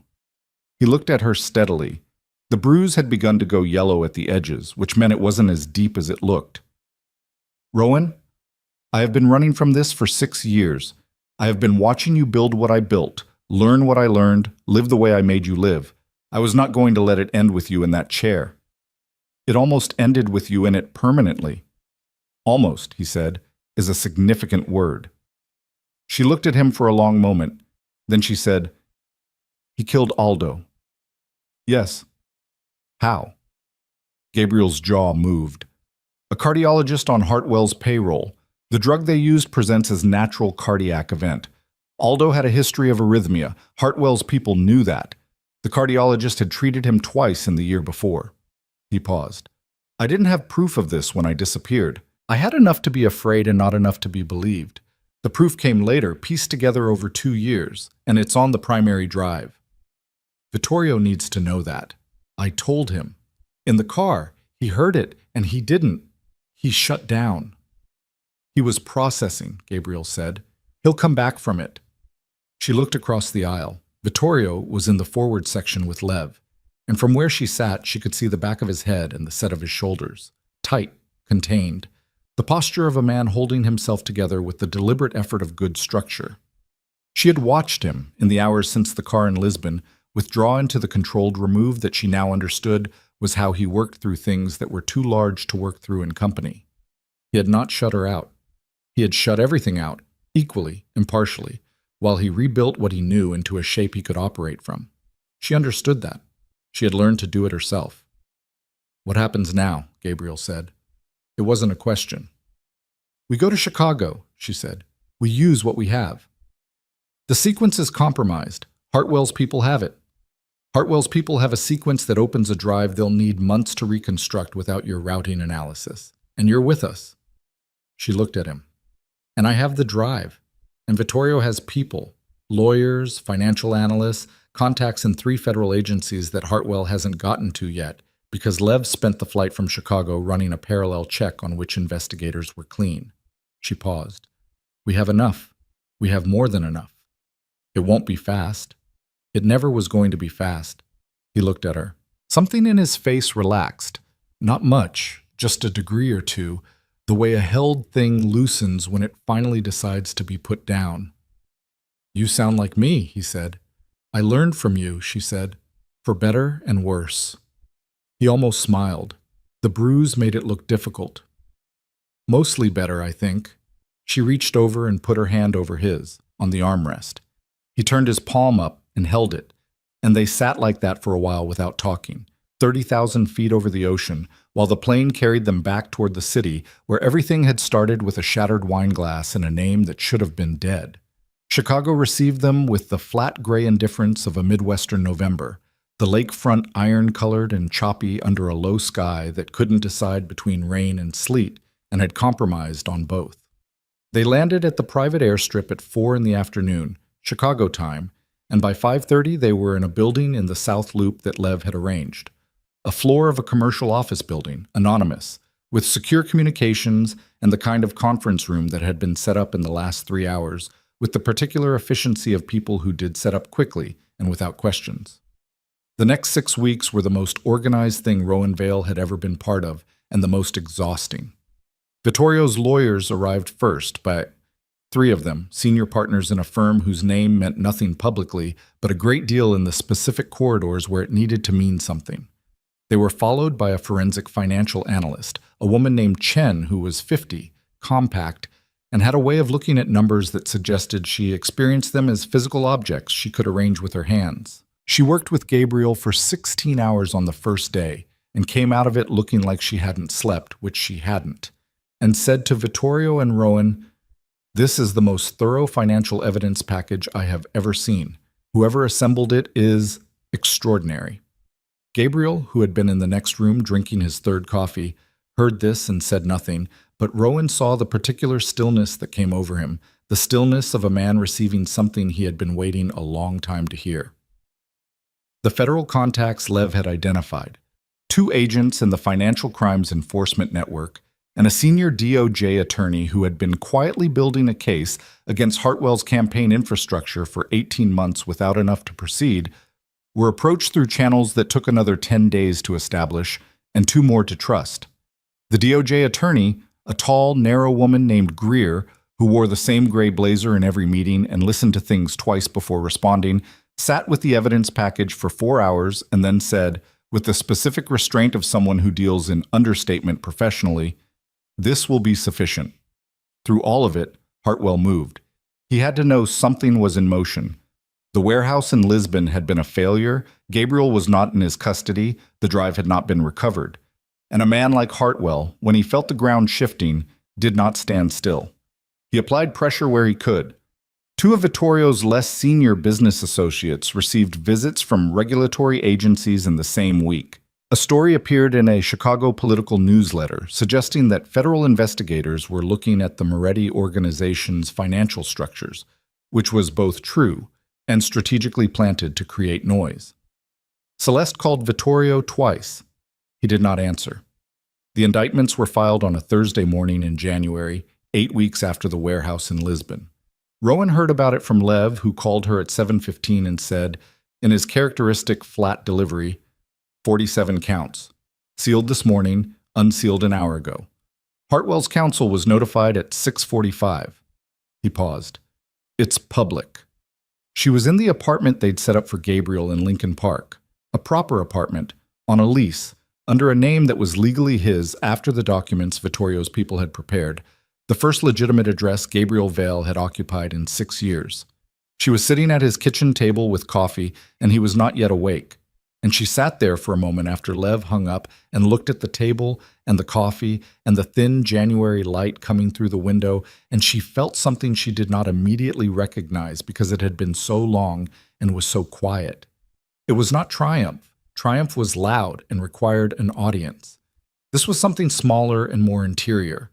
S1: He looked at her steadily. The bruise had begun to go yellow at the edges, which meant it wasn't as deep as it looked. "Rowan, I have been running from this for 6 years. I have been watching you build what I built, learn what I learned, live the way I made you live. I was not going to let it end with you in that chair. It almost ended with you in it permanently." "Almost," he said, is a significant word. She looked at him for a long moment. Then she said, "He killed Aldo." "Yes." "How?" Gabriel's jaw moved. A cardiologist on Hartwell's payroll. The drug they used presents as natural cardiac event. Aldo had a history of arrhythmia. Hartwell's people knew that. The cardiologist had treated him twice in the year before. He paused. "I didn't have proof of this when I disappeared. I had enough to be afraid and not enough to be believed. The proof came later, pieced together over 2 years, and it's on the primary drive. Vittorio needs to know that. I told him. In the car, he heard it, and he didn't. He shut down. He was processing, Gabriel said. He'll come back from it. She looked across the aisle. Vittorio was in the forward section with Lev, and from where she sat, she could see the back of his head and the set of his shoulders. Tight, contained. The posture of a man holding himself together with the deliberate effort of good structure. She had watched him, in the hours since the car in Lisbon, withdraw into the controlled remove that she now understood was how he worked through things that were too large to work through in company. He had not shut her out. He had shut everything out, equally, impartially, while he rebuilt what he knew into a shape he could operate from. She understood that. She had learned to do it herself. What happens now? Gabriel said. It wasn't a question. We go to Chicago, she said. We use what we have. The sequence is compromised. Hartwell's people have it. Hartwell's people have a sequence that opens a drive they'll need months to reconstruct without your routing analysis. And you're with us. She looked at him. And I have the drive. And Vittorio has people, lawyers, financial analysts, contacts in 3 federal agencies that Hartwell hasn't gotten to yet, because Lev spent the flight from Chicago running a parallel check on which investigators were clean. She paused. We have enough. We have more than enough. It won't be fast. It never was going to be fast. He looked at her. Something in his face relaxed. Not much, just a degree or two, the way a held thing loosens when it finally decides to be put down. You sound like me, he said. I learned from you, she said, for better and worse. He almost smiled. The bruise made it look difficult. Mostly better, I think. She reached over and put her hand over his, on the armrest. He turned his palm up and held it, and they sat like that for a while without talking, 30,000 feet over the ocean, while the plane carried them back toward the city, where everything had started with a shattered wine glass and a name that should have been dead. Chicago received them with the flat gray indifference of a Midwestern November, the lakefront iron-colored and choppy under a low sky that couldn't decide between rain and sleet and had compromised on both. They landed at the private airstrip at 4 in the afternoon, Chicago time, and by 5:30 they were in a building in the South Loop that Lev had arranged. A floor of a commercial office building, anonymous, with secure communications and the kind of conference room that had been set up in the last 3 hours, with the particular efficiency of people who did set up quickly and without questions. The next 6 weeks were the most organized thing Rowan Vale had ever been part of, and the most exhausting. Vittorio's lawyers arrived first, by 3 of them, senior partners in a firm whose name meant nothing publicly, but a great deal in the specific corridors where it needed to mean something. They were followed by a forensic financial analyst, a woman named Chen who was 50, compact, and had a way of looking at numbers that suggested she experienced them as physical objects she could arrange with her hands. She worked with Gabriel for 16 hours on the first day and came out of it looking like she hadn't slept, which she hadn't, and said to Vittorio and Rowan, "This is the most thorough financial evidence package I have ever seen. Whoever assembled it is extraordinary." Gabriel, who had been in the next room drinking his 3rd coffee, heard this and said nothing, but Rowan saw the particular stillness that came over him, the stillness of a man receiving something he had been waiting a long time to hear. The federal contacts Lev had identified, 2 agents in the Financial Crimes Enforcement Network, and a senior DOJ attorney who had been quietly building a case against Hartwell's campaign infrastructure for 18 months without enough to proceed, were approached through channels that took another 10 days to establish and 2 more to trust. The DOJ attorney, a tall, narrow woman named Greer, who wore the same gray blazer in every meeting and listened to things twice before responding, sat with the evidence package for 4 hours and then said, with the specific restraint of someone who deals in understatement professionally, "This will be sufficient." Through all of it, Hartwell moved. He had to know something was in motion. The warehouse in Lisbon had been a failure, Gabriel was not in his custody, the drive had not been recovered. And a man like Hartwell, when he felt the ground shifting, did not stand still. He applied pressure where he could. 2 of Vittorio's less senior business associates received visits from regulatory agencies in the same week. A story appeared in a Chicago political newsletter suggesting that federal investigators were looking at the Moretti organization's financial structures, which was both true and strategically planted to create noise. Celeste called Vittorio twice. He did not answer. The indictments were filed on a Thursday morning in January, 8 weeks after the warehouse in Lisbon. Rowan heard about it from Lev, who called her at 7:15 and said, in his characteristic flat delivery, 47 counts. Sealed this morning, unsealed an hour ago. Hartwell's counsel was notified at 6:45. He paused. It's public. She was in the apartment they'd set up for Gabriel in Lincoln Park, a proper apartment, on a lease, under a name that was legally his after the documents Vittorio's people had prepared, the first legitimate address Gabriel Vale had occupied in 6 years. She was sitting at his kitchen table with coffee, and he was not yet awake. And she sat there for a moment after Lev hung up and looked at the table and the coffee and the thin January light coming through the window, and she felt something she did not immediately recognize because it had been so long and was so quiet. It was not triumph. Triumph was loud and required an audience. This was something smaller and more interior.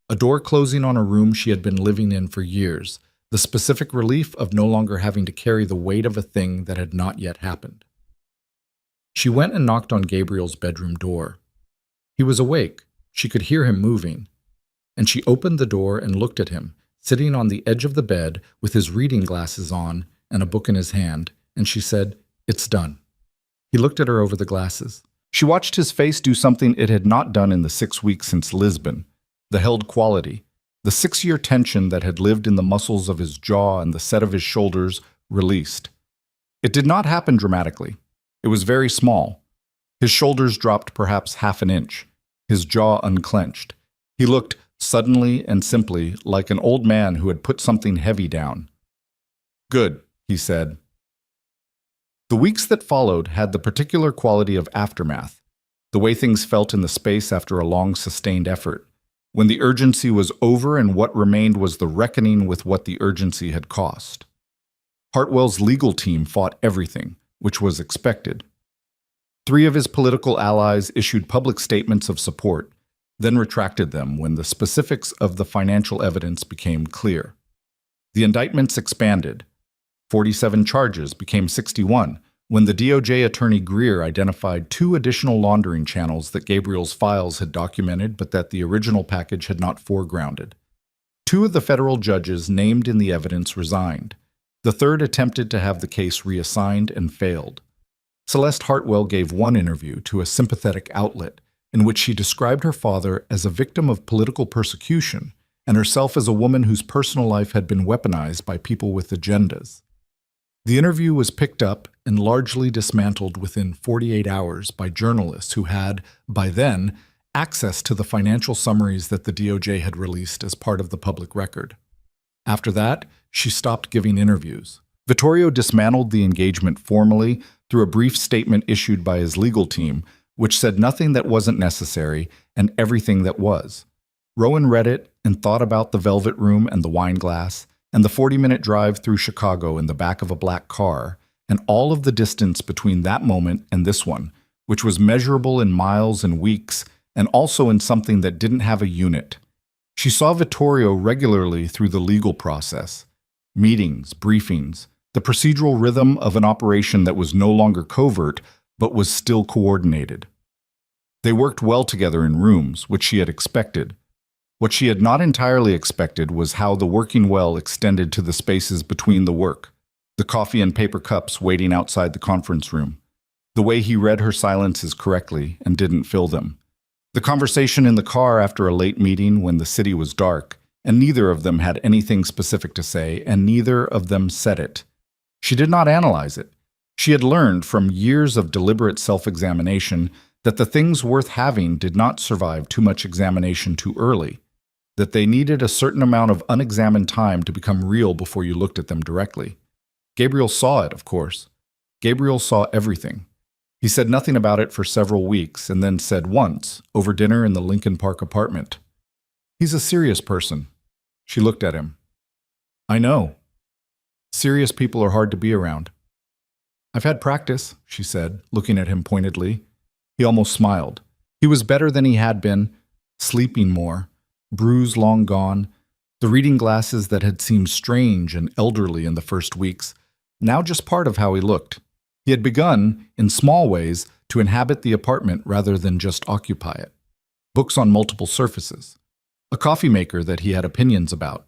S1: A door closing on a room she had been living in for years, the specific relief of no longer having to carry the weight of a thing that had not yet happened. She went and knocked on Gabriel's bedroom door. He was awake. She could hear him moving. And she opened the door and looked at him, sitting on the edge of the bed with his reading glasses on and a book in his hand, and she said, "It's done." He looked at her over the glasses. She watched his face do something it had not done in the 6 weeks since Lisbon, the held quality, the 6-year tension that had lived in the muscles of his jaw and the set of his shoulders released. It did not happen dramatically. It was very small. His shoulders dropped perhaps half an inch, his jaw unclenched. He looked, suddenly and simply, like an old man who had put something heavy down. "Good," he said. The weeks that followed had the particular quality of aftermath, the way things felt in the space after a long sustained effort, when the urgency was over and what remained was the reckoning with what the urgency had cost. Hartwell's legal team fought everything, which was expected. 3 of his political allies issued public statements of support, then retracted them when the specifics of the financial evidence became clear. The indictments expanded. 47 charges became 61 when the DOJ attorney Greer identified 2 additional laundering channels that Gabriel's files had documented but that the original package had not foregrounded. 2 of the federal judges named in the evidence resigned. The 3rd attempted to have the case reassigned and failed. Celeste Hartwell gave one interview to a sympathetic outlet in which she described her father as a victim of political persecution and herself as a woman whose personal life had been weaponized by people with agendas. The interview was picked up and largely dismantled within 48 hours by journalists who had, by then, access to the financial summaries that the DOJ had released as part of the public record. After that, she stopped giving interviews. Vittorio dismantled the engagement formally through a brief statement issued by his legal team, which said nothing that wasn't necessary and everything that was. Rowan read it and thought about the velvet room and the wine glass, and the 40-minute drive through Chicago in the back of a black car, and all of the distance between that moment and this one, which was measurable in miles and weeks, and also in something that didn't have a unit. She saw Vittorio regularly through the legal process. Meetings, briefings, the procedural rhythm of an operation that was no longer covert, but was still coordinated. They worked well together in rooms, which she had expected. What she had not entirely expected was how the working well extended to the spaces between the work, the coffee and paper cups waiting outside the conference room, the way he read her silences correctly and didn't fill them, the conversation in the car after a late meeting when the city was dark, and neither of them had anything specific to say, and neither of them said it. She did not analyze it. She had learned from years of deliberate self-examination that the things worth having did not survive too much examination too early, that they needed a certain amount of unexamined time to become real before you looked at them directly. Gabriel saw it, of course. Gabriel saw everything. He said nothing about it for several weeks, and then said once, over dinner in the Lincoln Park apartment, "He's a serious person." She looked at him. "I know. Serious people are hard to be around." "I've had practice," she said, looking at him pointedly. He almost smiled. He was better than he had been, sleeping more, bruise long gone, the reading glasses that had seemed strange and elderly in the first weeks, now just part of how he looked. He had begun, in small ways, to inhabit the apartment rather than just occupy it. Books on multiple surfaces. A coffee maker that he had opinions about.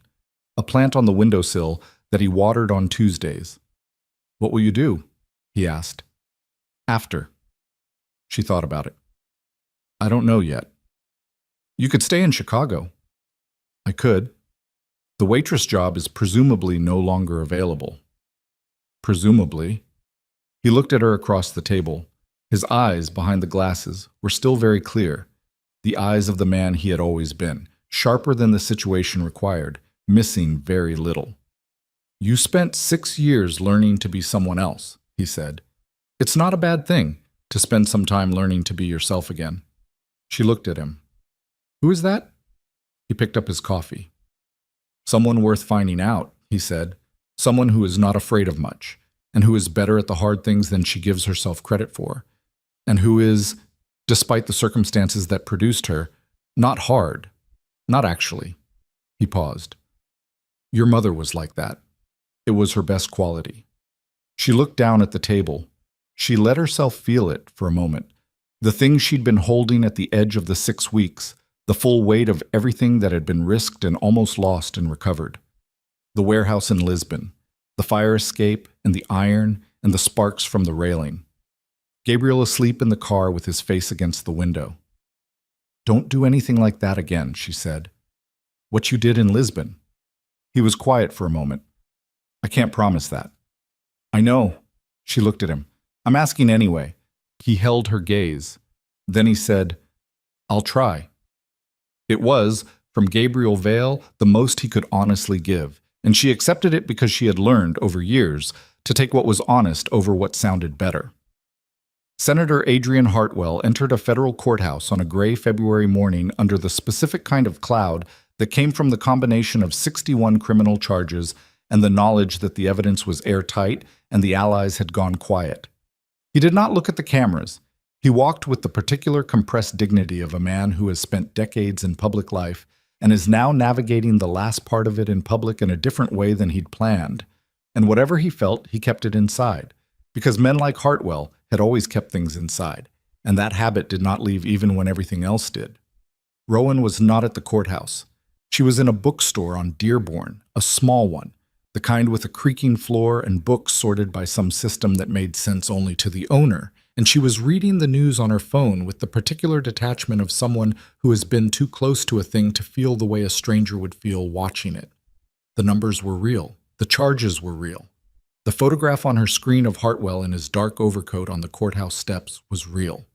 S1: A plant on the windowsill that he watered on Tuesdays. "What will you do?" he asked. "After." She thought about it. "I don't know yet." "You could stay in Chicago." "I could. The waitress job is presumably no longer available." "Presumably." He looked at her across the table. His eyes, behind the glasses, were still very clear. The eyes of the man he had always been, sharper than the situation required, missing very little. "You spent 6 years learning to be someone else," he said. "It's not a bad thing to spend some time learning to be yourself again." She looked at him. "Who is that?" He picked up his coffee. "Someone worth finding out," he said. "Someone who is not afraid of much, and who is better at the hard things than she gives herself credit for, and who is, despite the circumstances that produced her, not hard. Not actually." He paused. "Your mother was like that. It was her best quality." She looked down at the table. She let herself feel it for a moment. The things she'd been holding at the edge of the 6 weeks, the full weight of everything that had been risked and almost lost and recovered. The warehouse in Lisbon, the fire escape and the iron and the sparks from the railing. Gabriel asleep in the car with his face against the window. "Don't do anything like that again," she said. "What you did in Lisbon." He was quiet for a moment. "I can't promise that." "I know." She looked at him. "I'm asking anyway." He held her gaze. Then he said, "I'll try." It was, from Gabriel Vale, the most he could honestly give, and she accepted it because she had learned, over years, to take what was honest over what sounded better. Senator Adrian Hartwell entered a federal courthouse on a gray February morning under the specific kind of cloud that came from the combination of 61 criminal charges and the knowledge that the evidence was airtight and the allies had gone quiet. He did not look at the cameras. He walked with the particular compressed dignity of a man who has spent decades in public life and is now navigating the last part of it in public in a different way than he'd planned. And whatever he felt, he kept it inside, because men like Hartwell had always kept things inside, and that habit did not leave even when everything else did. Rowan was not at the courthouse. She was in a bookstore on Dearborn, a small one, the kind with a creaking floor and books sorted by some system that made sense only to the owner, and she was reading the news on her phone with the particular detachment of someone who has been too close to a thing to feel the way a stranger would feel watching it. The numbers were real. The charges were real. The photograph on her screen of Hartwell in his dark overcoat on the courthouse steps was real.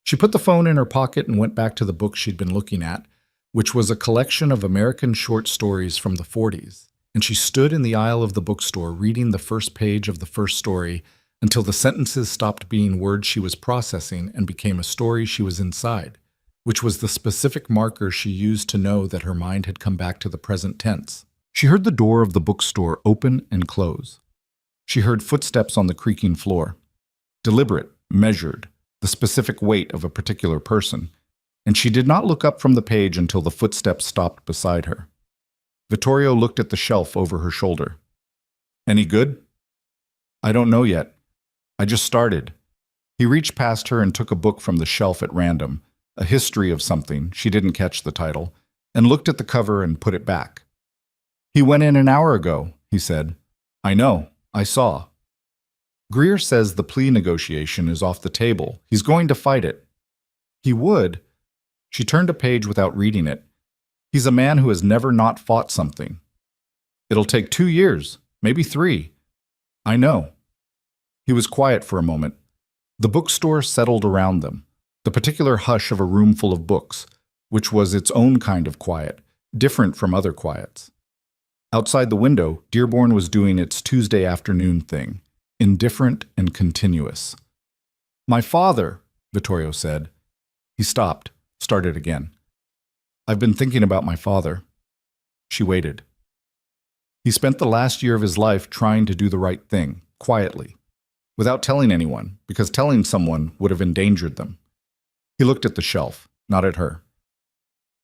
S1: She put the phone in her pocket and went back to the book she'd been looking at, which was a collection of American short stories from the 40s, and she stood in the aisle of the bookstore reading the first page of the first story until the sentences stopped being words she was processing and became a story she was inside, which was the specific marker she used to know that her mind had come back to the present tense. She heard the door of the bookstore open and close. She heard footsteps on the creaking floor. Deliberate, measured, the specific weight of a particular person, and she did not look up from the page until the footsteps stopped beside her. Vittorio looked at the shelf over her shoulder. "Any good?" "I don't know yet. I just started." He reached past her and took a book from the shelf at random, a history of something, she didn't catch the title, and looked at the cover and put it back. "He went in an hour ago," he said. "I know. I saw." "Greer says the plea negotiation is off the table. He's going to fight it." "He would." She turned a page without reading it. "He's a man who has never not fought something." "It'll take 2 years, maybe 3. "I know." He was quiet for a moment. The bookstore settled around them, the particular hush of a room full of books, which was its own kind of quiet, different from other quiets. Outside the window, Dearborn was doing its Tuesday afternoon thing, indifferent and continuous. "My father," Vittorio said. He stopped, started again. "I've been thinking about my father." She waited. "He spent the last year of his life trying to do the right thing, quietly, without telling anyone, because telling someone would have endangered them." He looked at the shelf, not at her.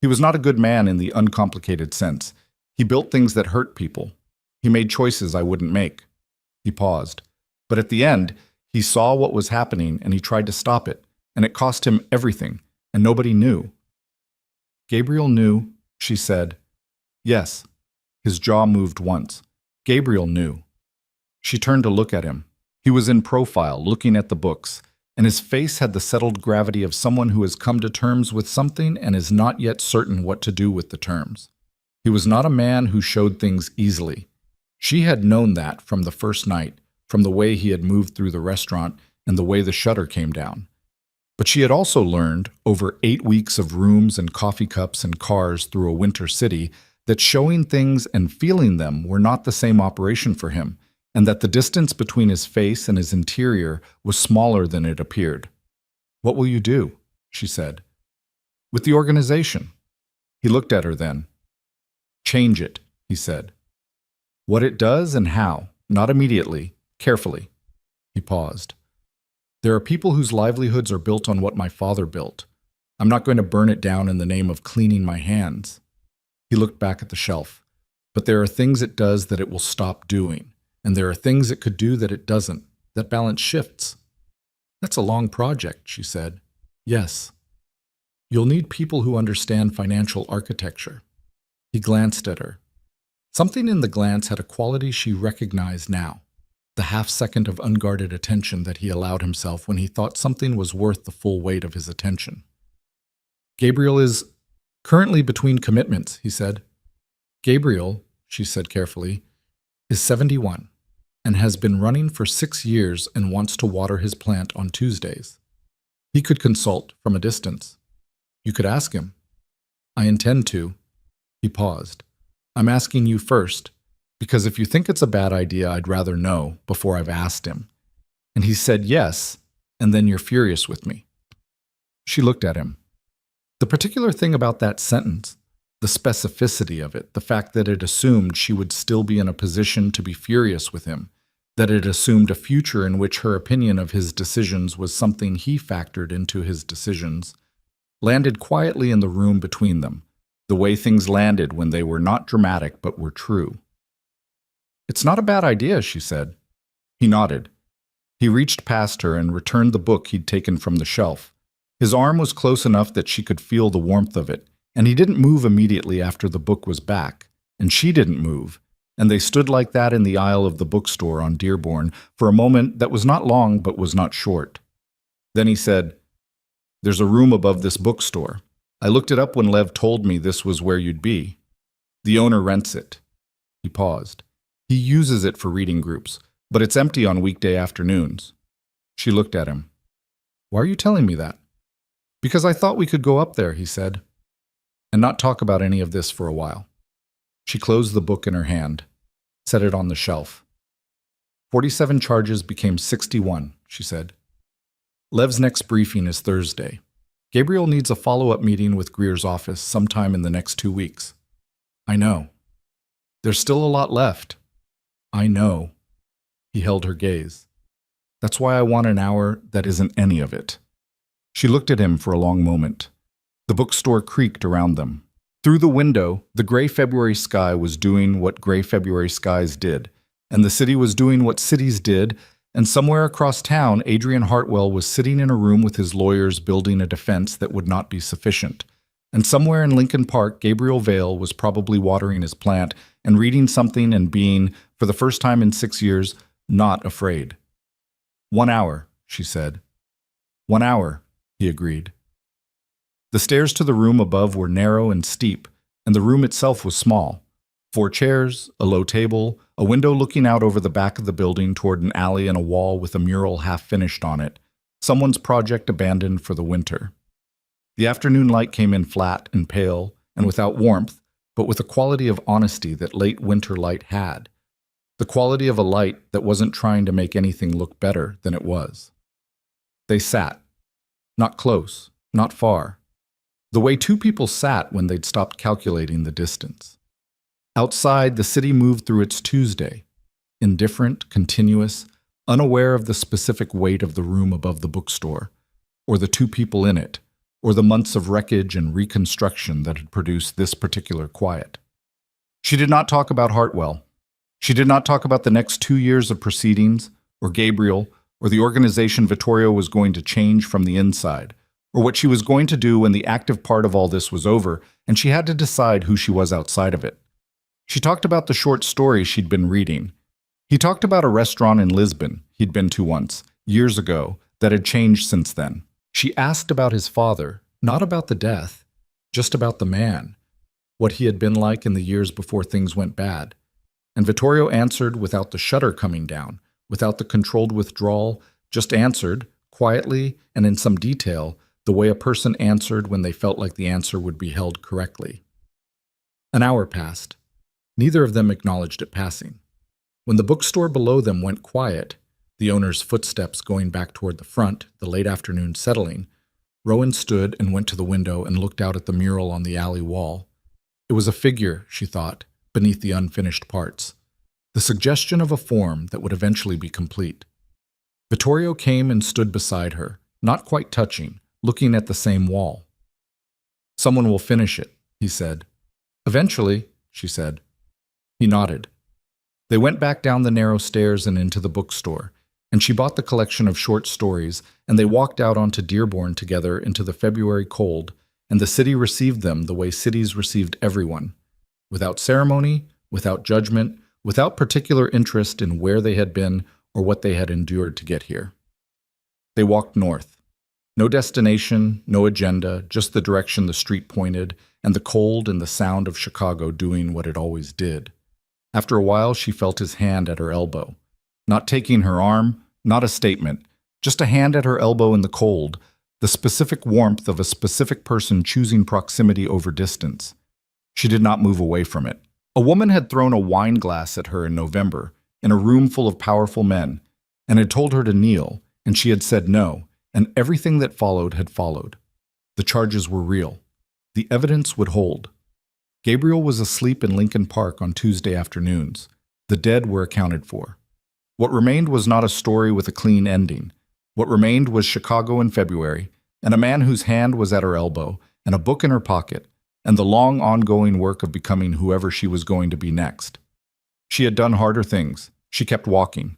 S1: "He was not a good man in the uncomplicated sense. He built things that hurt people. He made choices I wouldn't make." He paused. "But at the end, He saw what was happening and he tried to stop it, and it cost him everything, and nobody knew. Gabriel knew, she said. Yes. His jaw moved once. Gabriel knew. She turned to look at him. He was in profile, looking at the books, and his face had the settled gravity of someone who has come to terms with something and is not yet certain what to do with the terms. He was not a man who showed things easily. She had known that from the first night, from the way he had moved through the restaurant and the way the shutter came down. But she had also learned, over 8 weeks of rooms and coffee cups and cars through a winter city, that showing things and feeling them were not the same operation for him, and that the distance between his face and his interior was smaller than it appeared. "What will you do?" she said. "With the organization." He looked at her then. "Change it," he said. "What it does and how, not immediately, carefully." He paused. "There are people whose livelihoods are built on what my father built. I'm not going to burn it down in the name of cleaning my hands." He looked back at the shelf. "But there are things it does that it will stop doing, and there are things it could do that it doesn't. That balance shifts." "That's a long project," she said. "Yes. You'll need people who understand financial architecture." He glanced at her. Something in the glance had a quality she recognized now, the half-second of unguarded attention that he allowed himself when he thought something was worth the full weight of his attention. "Gabriel is currently between commitments," he said. "Gabriel," she said carefully, "is 71 and has been running for 6 years and wants to water his plant on Tuesdays. He could consult from a distance. You could ask him." "I intend to." He paused. "I'm asking you first, because if you think it's a bad idea, I'd rather know before I've asked him. And he said yes, and then you're furious with me." She looked at him. The particular thing about that sentence, the specificity of it, the fact that it assumed she would still be in a position to be furious with him, that it assumed a future in which her opinion of his decisions was something he factored into his decisions, landed quietly in the room between them, the way things landed when they were not dramatic but were true. "It's not a bad idea," she said. He nodded. He reached past her and returned the book he'd taken from the shelf. His arm was close enough that she could feel the warmth of it, and he didn't move immediately after the book was back, and she didn't move, and they stood like that in the aisle of the bookstore on Dearborn for a moment that was not long but was not short. Then he said, "There's a room above this bookstore. I looked it up when Lev told me this was where you'd be. The owner rents it." He paused. "He uses it for reading groups, but it's empty on weekday afternoons." She looked at him. "Why are you telling me that?" "Because I thought we could go up there," he said, "and not talk about any of this for a while." She closed the book in her hand, set it on the shelf. 47 charges became 61, she said. "Lev's next briefing is Thursday. Gabriel needs a follow-up meeting with Greer's office sometime in the next 2 weeks." "I know." "There's still a lot left." "I know." He held her gaze. "That's why I want an hour that isn't any of it." She looked at him for a long moment. The bookstore creaked around them. Through the window, the gray February sky was doing what gray February skies did, and the city was doing what cities did, and somewhere across town, Adrian Hartwell was sitting in a room with his lawyers building a defense that would not be sufficient. And somewhere in Lincoln Park, Gabriel Vale was probably watering his plant and reading something and being, for the first time in 6 years, not afraid. "1 hour," she said. "1 hour," he agreed. The stairs to the room above were narrow and steep, and the room itself was small. 4 chairs, a low table, a window looking out over the back of the building toward an alley and a wall with a mural half-finished on it, someone's project abandoned for the winter. The afternoon light came in flat and pale and without warmth, but with a quality of honesty that late winter light had, the quality of a light that wasn't trying to make anything look better than it was. They sat. Not close, not far. The way 2 people sat when they'd stopped calculating the distance. Outside, the city moved through its Tuesday, indifferent, continuous, unaware of the specific weight of the room above the bookstore, or the 2 people in it, or the months of wreckage and reconstruction that had produced this particular quiet. She did not talk about Hartwell. She did not talk about the next 2 years of proceedings, or Gabriel, or the organization Vittorio was going to change from the inside, or what she was going to do when the active part of all this was over and she had to decide who she was outside of it. She talked about the short story she'd been reading. He talked about a restaurant in Lisbon he'd been to once, years ago, that had changed since then. She asked about his father, not about the death, just about the man, what he had been like in the years before things went bad. And Vittorio answered without the shudder coming down, without the controlled withdrawal, just answered, quietly and in some detail, the way a person answered when they felt like the answer would be held correctly. An hour passed. Neither of them acknowledged it passing. When the bookstore below them went quiet, the owner's footsteps going back toward the front, the late afternoon settling, Rowan stood and went to the window and looked out at the mural on the alley wall. It was a figure, she thought, beneath the unfinished parts, the suggestion of a form that would eventually be complete. Vittorio came and stood beside her, not quite touching, looking at the same wall. "Someone will finish it," he said. "Eventually," she said. He nodded. They went back down the narrow stairs and into the bookstore, and she bought the collection of short stories, and they walked out onto Dearborn together into the February cold, and the city received them the way cities received everyone, without ceremony, without judgment, without particular interest in where they had been or what they had endured to get here. They walked north. No destination, no agenda, just the direction the street pointed, and the cold and the sound of Chicago doing what it always did. After a while, she felt his hand at her elbow. Not taking her arm, not a statement, just a hand at her elbow in the cold, the specific warmth of a specific person choosing proximity over distance. She did not move away from it. A woman had thrown a wine glass at her in November, in a room full of powerful men, and had told her to kneel, and she had said no, and everything that followed had followed. The charges were real. The evidence would hold. Gabriel was asleep in Lincoln Park on Tuesday afternoons. The dead were accounted for. What remained was not a story with a clean ending. What remained was Chicago in February, and a man whose hand was at her elbow, and a book in her pocket, and the long ongoing work of becoming whoever she was going to be next. She had done harder things. She kept walking.